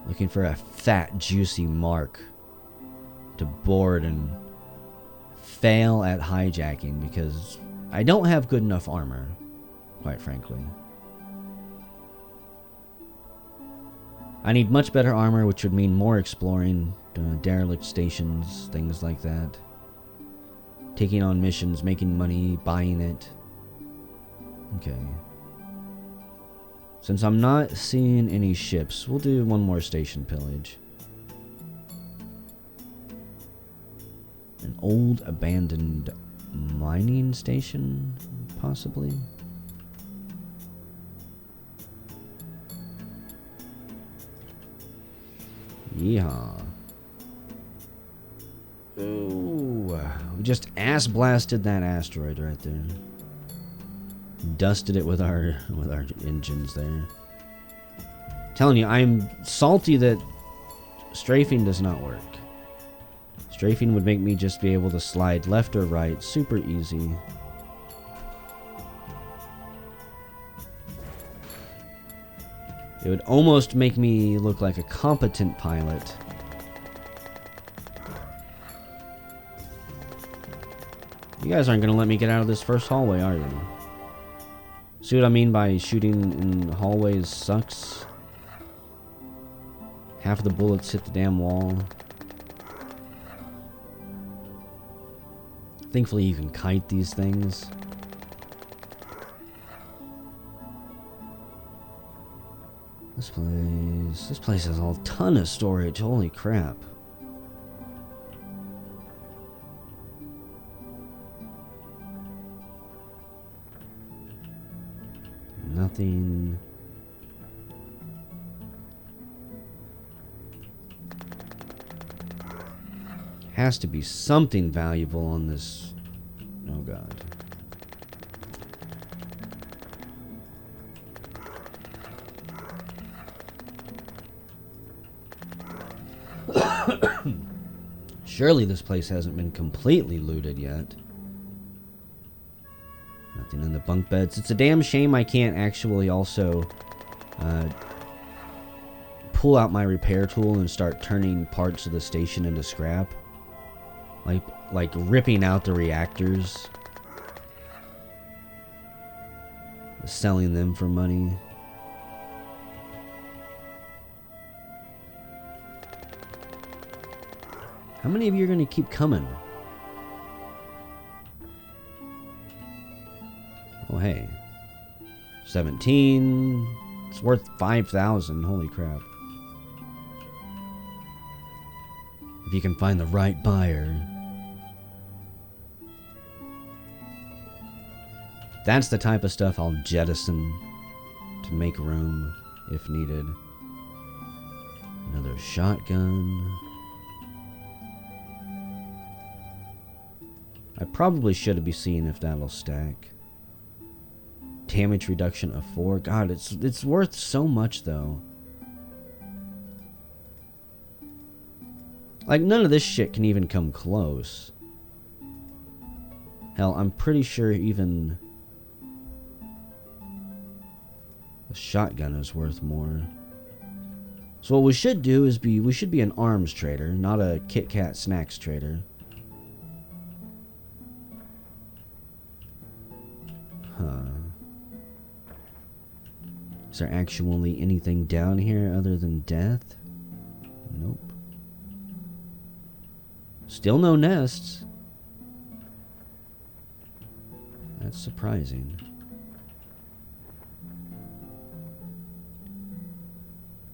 Looking for a fat, juicy mark to board and fail at hijacking because I don't have good enough armor, quite frankly. I need much better armor, which would mean more exploring, derelict stations, things like that. Taking on missions, making money, buying it. Okay. Since I'm not seeing any ships, we'll do one more station pillage. An old abandoned mining station, possibly? Yeehaw. Ooh, we just ass blasted that asteroid right there. Dusted it with our engines there. Telling you, I'm salty that strafing does not work. Strafing would make me just be able to slide left or right super easy. It would almost make me look like a competent pilot. You guys aren't gonna let me get out of this first hallway, are you? See what I mean by shooting in hallways sucks? Half of the bullets hit the damn wall. Thankfully you can kite these things. This place has a ton of storage. Holy crap. Nothing. Has to be something valuable on this. Oh god. Surely this place hasn't been completely looted yet. Nothing in the bunk beds. It's a damn shame I can't actually also pull out my repair tool and start turning parts of the station into scrap. Like ripping out the reactors. Selling them for money. How many of you are going to keep coming? Oh, hey. 17. It's worth 5,000. Holy crap. If you can find the right buyer. That's the type of stuff I'll jettison to make room if needed. Another shotgun. I probably should be seeing if that'll stack. Damage reduction of 4. God, it's worth so much though. Like none of this shit can even come close. Hell, I'm pretty sure even the shotgun is worth more. So what we should do is we should be an arms trader, not a Kit Kat snacks trader. Huh. Is there actually anything down here other than death? Nope. Still no nests. That's surprising.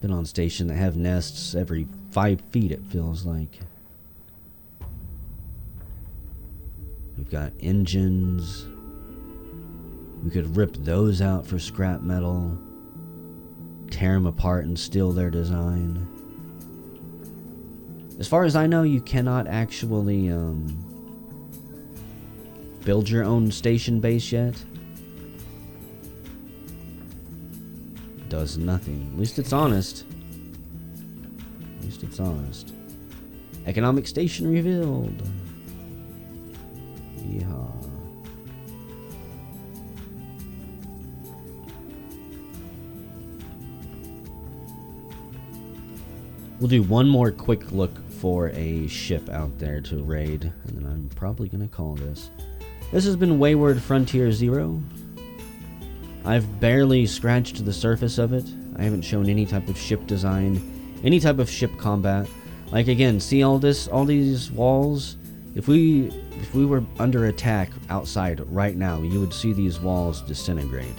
Been on station that have nests every 5 feet, it feels like. We've got engines. We could rip those out for scrap metal. Tear them apart and steal their design. As far as I know, you cannot actually build your own station base yet. Does nothing. At least it's honest. At least it's honest. Economic station revealed. Yeehaw. We'll do one more quick look for a ship out there to raid, and then I'm probably going to call this. This has been Wayward Frontier Zero. I've barely scratched the surface of it. I haven't shown any type of ship design, any type of ship combat. Like again, see all these walls? If we were under attack outside right now, you would see these walls disintegrate.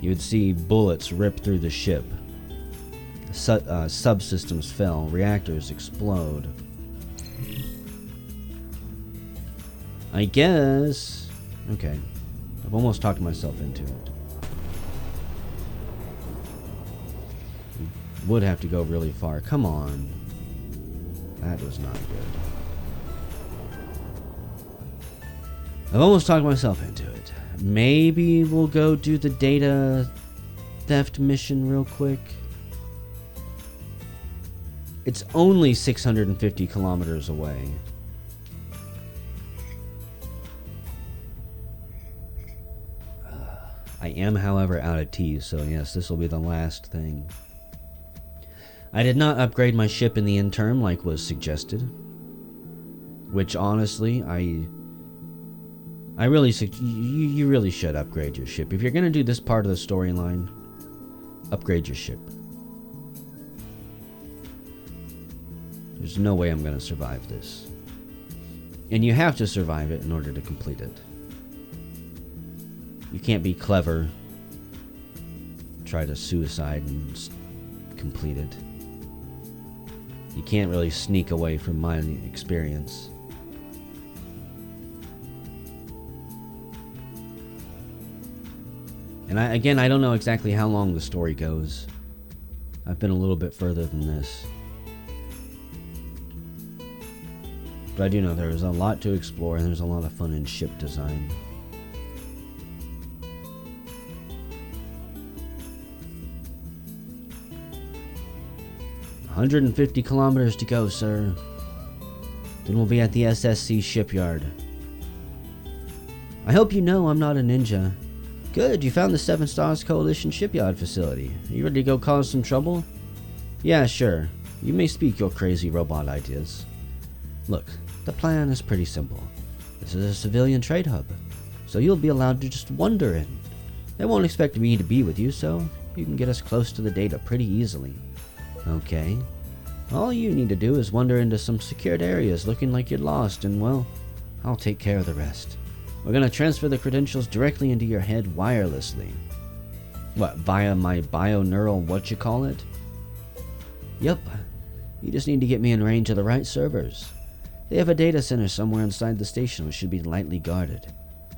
You would see bullets rip through the ship. Subsystems fail, reactors explode. I guess. Okay. I've almost talked myself into it. Would have to go really far. Come on. That was not good. I've almost talked myself into it. Maybe we'll go do the data theft mission real quick. It's only 650 kilometers away. I am, however, out of tea, so yes, this will be the last thing. I did not upgrade my ship in the interim like was suggested. Which, honestly, I really you really should upgrade your ship. If you're going to do this part of the storyline, upgrade your ship. There's no way I'm going to survive this. And you have to survive it in order to complete it. You can't be clever, try to suicide and complete it. You can't really sneak away from my experience. And I don't know exactly how long the story goes. I've been a little bit further than this. But I do know there is a lot to explore, and there's a lot of fun in ship design. "150 kilometers to go, sir. Then we'll be at the SSC shipyard. I hope you know I'm not a ninja. Good, you found the Seven Stars Coalition shipyard facility. Are you ready to go cause some trouble? Yeah, sure. You may speak your crazy robot ideas. Look, the plan is pretty simple. This is a civilian trade hub, so you'll be allowed to just wander in. They won't expect me to be with you, so you can get us close to the data pretty easily. Okay. All you need to do is wander into some secured areas looking like you're lost, and well, I'll take care of the rest. We're gonna transfer the credentials directly into your head wirelessly. What, via my bio-neural whatchamacallit? Yep. You just need to get me in range of the right servers. They have a data center somewhere inside the station which should be lightly guarded.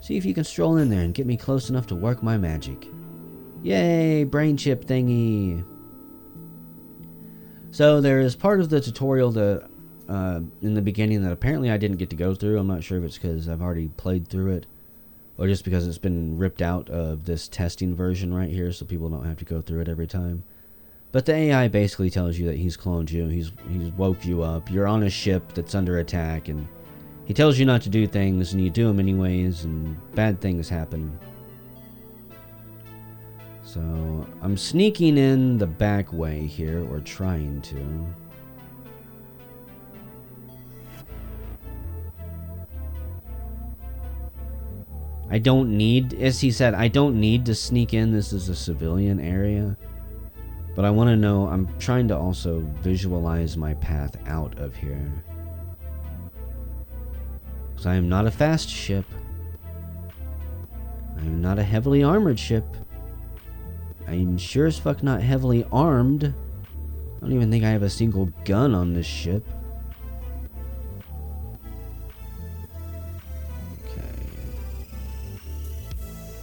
See if you can stroll in there and get me close enough to work my magic. Yay, brain chip thingy! So there is part of the tutorial that in the beginning that apparently I didn't get to go through. I'm not sure if it's because I've already played through it, or just because it's been ripped out of this testing version right here, so people don't have to go through it every time. But the AI basically tells you that he's cloned you, he's woke you up, you're on a ship that's under attack, and he tells you not to do things, and you do them anyways, and bad things happen. So I'm sneaking in the back way here, or trying to. I don't need, as he said, I don't need to sneak in. This is a civilian area. But I want to know, I'm trying to also visualize my path out of here. Because I am not a fast ship. I am not a heavily armored ship. I'm sure as fuck not heavily armed. I don't even think I have a single gun on this ship.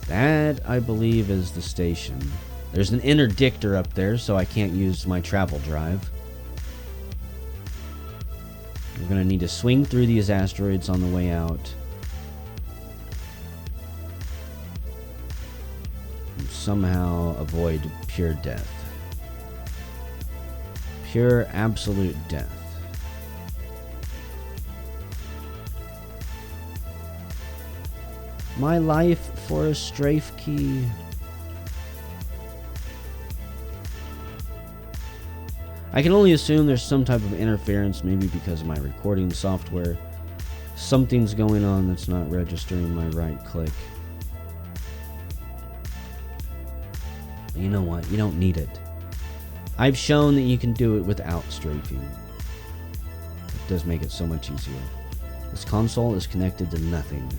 That, I believe, is the station. There's an interdictor up there, so I can't use my travel drive. We're going to need to swing through these asteroids on the way out. And somehow avoid pure death. Pure, absolute death. My life for a strafe key. I can only assume there's some type of interference, maybe because of my recording software. Something's going on that's not registering my right click. But you know what? You don't need it. I've shown that you can do it without strafing. It does make it so much easier. This console is connected to nothing.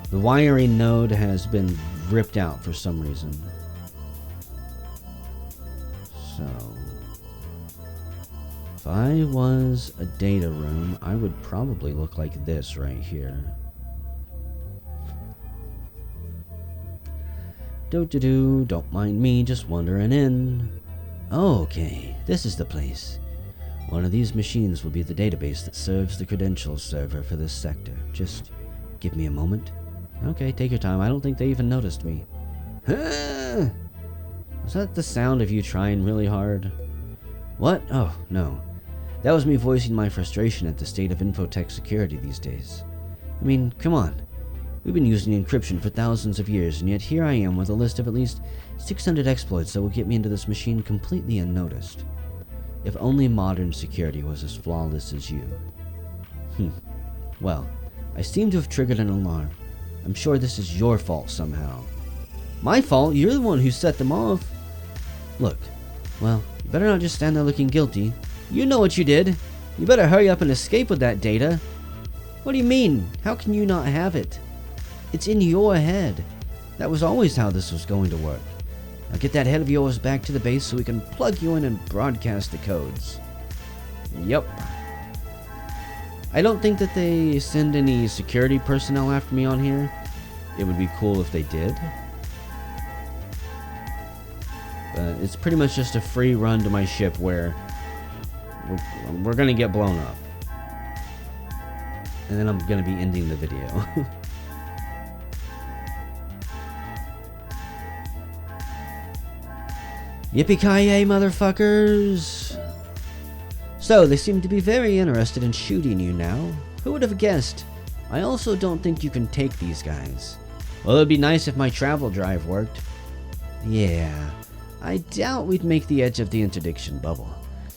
The wiring node has been ripped out for some reason. So, if I was a data room, I would probably look like this right here. Do-do-do, don't mind me, just wandering in. Okay, this is the place. One of these machines will be the database that serves the credentials server for this sector. Just give me a moment. Okay, take your time. I don't think they even noticed me. Was that the sound of you trying really hard? What? Oh, no. That was me voicing my frustration at the state of infotech security these days. I mean, come on. We've been using encryption for thousands of years, and yet here I am with a list of at least 600 exploits that will get me into this machine completely unnoticed. If only modern security was as flawless as you. Well, I seem to have triggered an alarm. I'm sure this is your fault somehow. My fault? You're the one who set them off. Look, well, you better not just stand there looking guilty. You know what you did. You better hurry up and escape with that data. What do you mean? How can you not have it? It's in your head. That was always how this was going to work. Now get that head of yours back to the base so we can plug you in and broadcast the codes. Yep. I don't think that they send any security personnel after me on here. It would be cool if they did. But it's pretty much just a free run to my ship where we're gonna get blown up. And then I'm gonna be ending the video. Yippee-ki-yay, motherfuckers! So, they seem to be very interested in shooting you now. Who would have guessed? I also don't think you can take these guys. Well, it would be nice if my travel drive worked. Yeah, I doubt we'd make the edge of the interdiction bubble.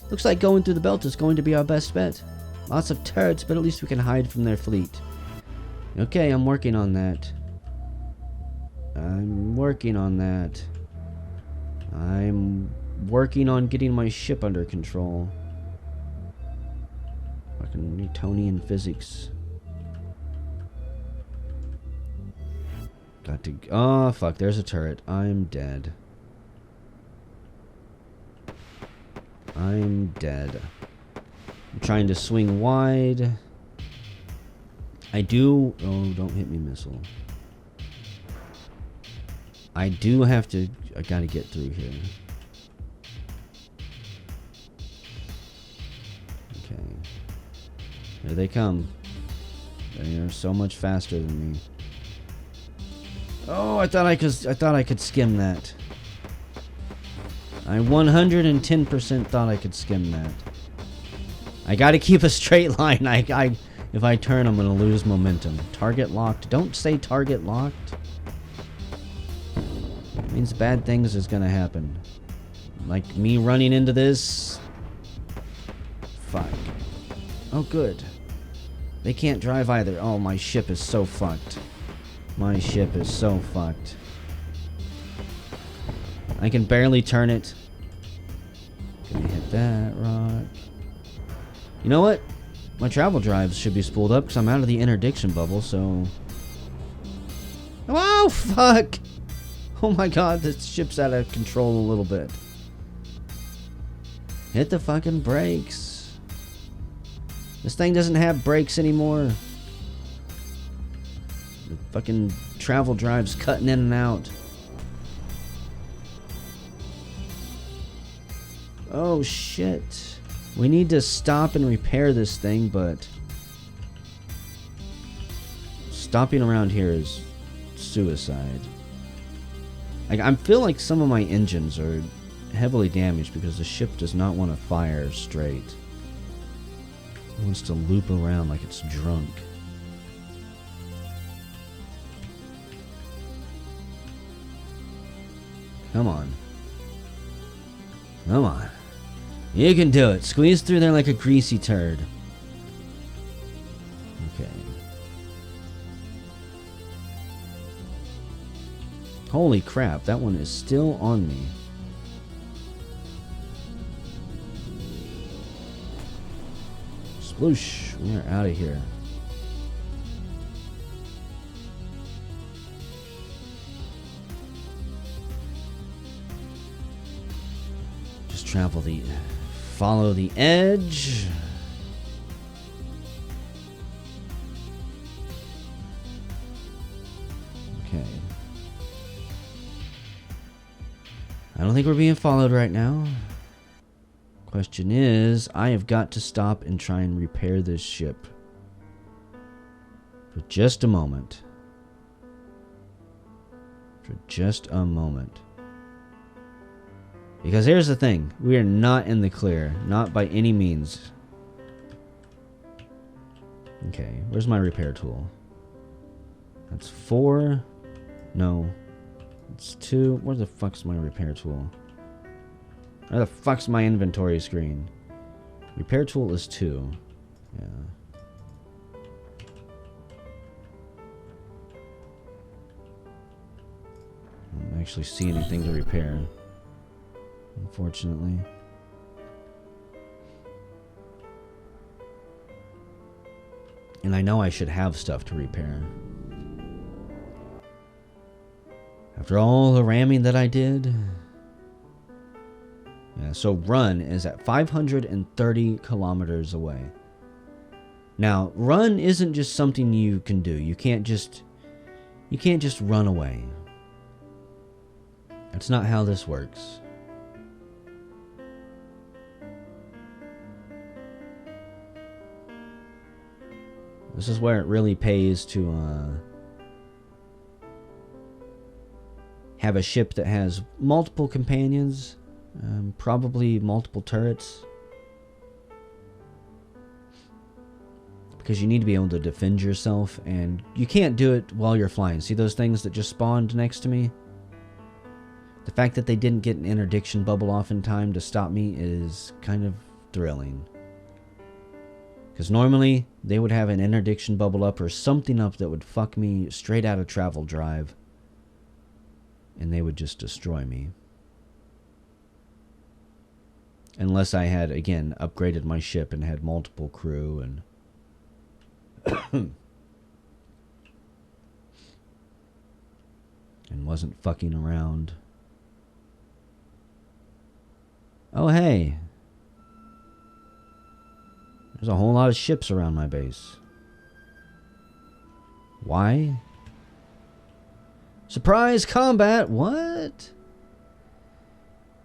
Looks like going through the belt is going to be our best bet. Lots of turrets, but at least we can hide from their fleet. Okay, I'm working on that. I'm working on getting my ship under control. Fucking Newtonian physics. Got to... Oh, fuck, there's a turret. I'm dead. I'm dead. I'm trying to swing wide. I do... Oh, don't hit me, missile. I do have to... I gotta get through here. Okay. Here they come. They are so much faster than me. Oh, I thought I could skim that. I 110% thought I could skim that. I gotta keep a straight line. If I turn, I'm gonna lose momentum. Target locked. Don't say target locked. It means bad things is gonna happen. Like me running into this. Fuck. Oh, good. They can't drive either. Oh, my ship is so fucked. My ship is so fucked. I can barely turn it. Gonna hit that rock. You know what? My travel drives should be spooled up because I'm out of the interdiction bubble, so... Oh, fuck! Oh my god, this ship's out of control a little bit. Hit the fucking brakes. This thing doesn't have brakes anymore. The fucking travel drive's cutting in and out. Oh shit. We need to stop and repair this thing, but stopping around here is suicide. I feel like some of my engines are heavily damaged because the ship does not want to fire straight. It wants to loop around like it's drunk. Come on. Come on. You can do it. Squeeze through there like a greasy turd. Okay. Holy crap, that one is still on me. Sploosh. We are out of here. Just follow the edge. Okay. I don't think we're being followed right now. Question is, I have got to stop and try and repair this ship. For just a moment. For just a moment. Because here's the thing. We are not in the clear. Not by any means. Okay. Where's my repair tool? That's 4. No. It's 2. Where the fuck's my repair tool? Where the fuck's my inventory screen? Repair tool is 2. Yeah. I don't actually see anything to repair. Unfortunately. And I know I should have stuff to repair. After all the ramming that I did. Yeah, so Run is at 530 kilometers away. Now, run isn't just something you can do. You can't just run away. That's not how this works. This is where it really pays to have a ship that has multiple companions, probably multiple turrets. Because you need to be able to defend yourself, and you can't do it while you're flying. See those things that just spawned next to me? The fact that they didn't get an interdiction bubble off in time to stop me is kind of thrilling. Because normally, they would have an interdiction bubble up or something up that would fuck me straight out of travel drive. And they would just destroy me. Unless I had, again, upgraded my ship and had multiple crew and... and wasn't fucking around. Oh, hey. There's a whole lot of ships around my base. Why? Surprise combat? What?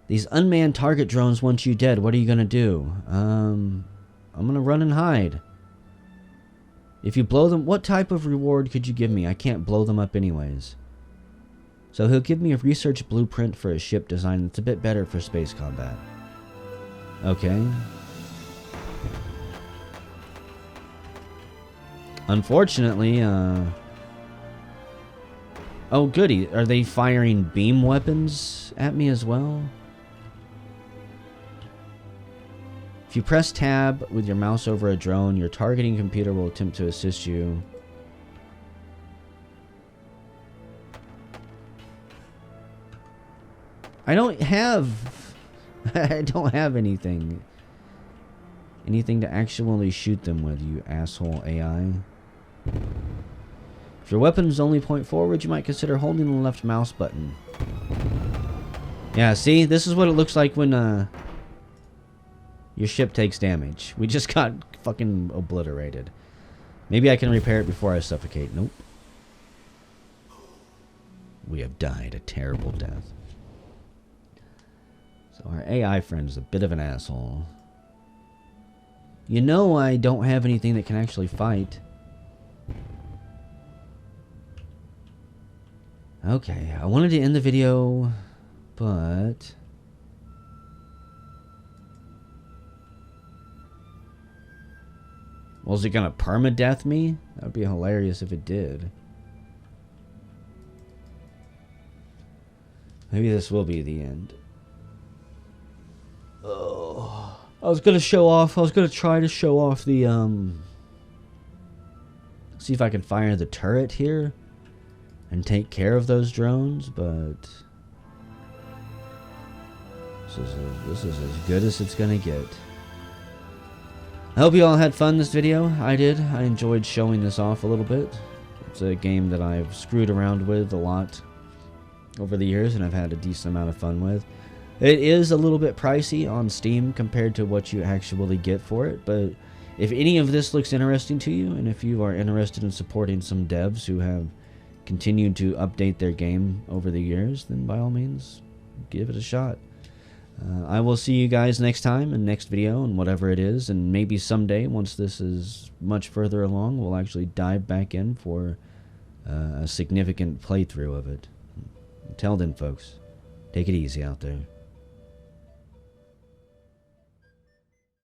These unmanned target drones want you dead. What are you gonna do? I'm gonna run and hide. If you blow them, what type of reward could you give me? I can't blow them up anyways. So he'll give me a research blueprint for a ship design that's a bit better for space combat. Okay. Unfortunately, oh goody, are they firing beam weapons at me as well? If you press tab with your mouse over a drone, your targeting computer will attempt to assist you. I don't have anything to actually shoot them with, you asshole AI. If your weapons only point forward, you might consider holding the left mouse button. Yeah, see? This is what it looks like when your ship takes damage. We just got fucking obliterated. Maybe I can repair it before I suffocate. Nope. We have died a terrible death. So our AI friend is a bit of an asshole. You know I don't have anything that can actually fight. Okay, I wanted to end the video, but... well, is it gonna permadeath me? That would be hilarious if it did. Maybe this will be the end. Oh, I was gonna try to show off the, see if I can fire the turret here and take care of those drones, but this is as good as it's gonna get. I hope you all had fun this video. I did. I enjoyed showing this off a little bit. It's a game that I've screwed around with a lot over the years, and I've had a decent amount of fun with. It is a little bit pricey on Steam compared to what you actually get for it, but if any of this looks interesting to you, and if you are interested in supporting some devs who have continued to update their game over the years, then by all means, give it a shot. I will see you guys next time in next video and whatever it is, and maybe someday, once this is much further along, we'll actually dive back in for a significant playthrough of it. Until then, folks, take it easy out there.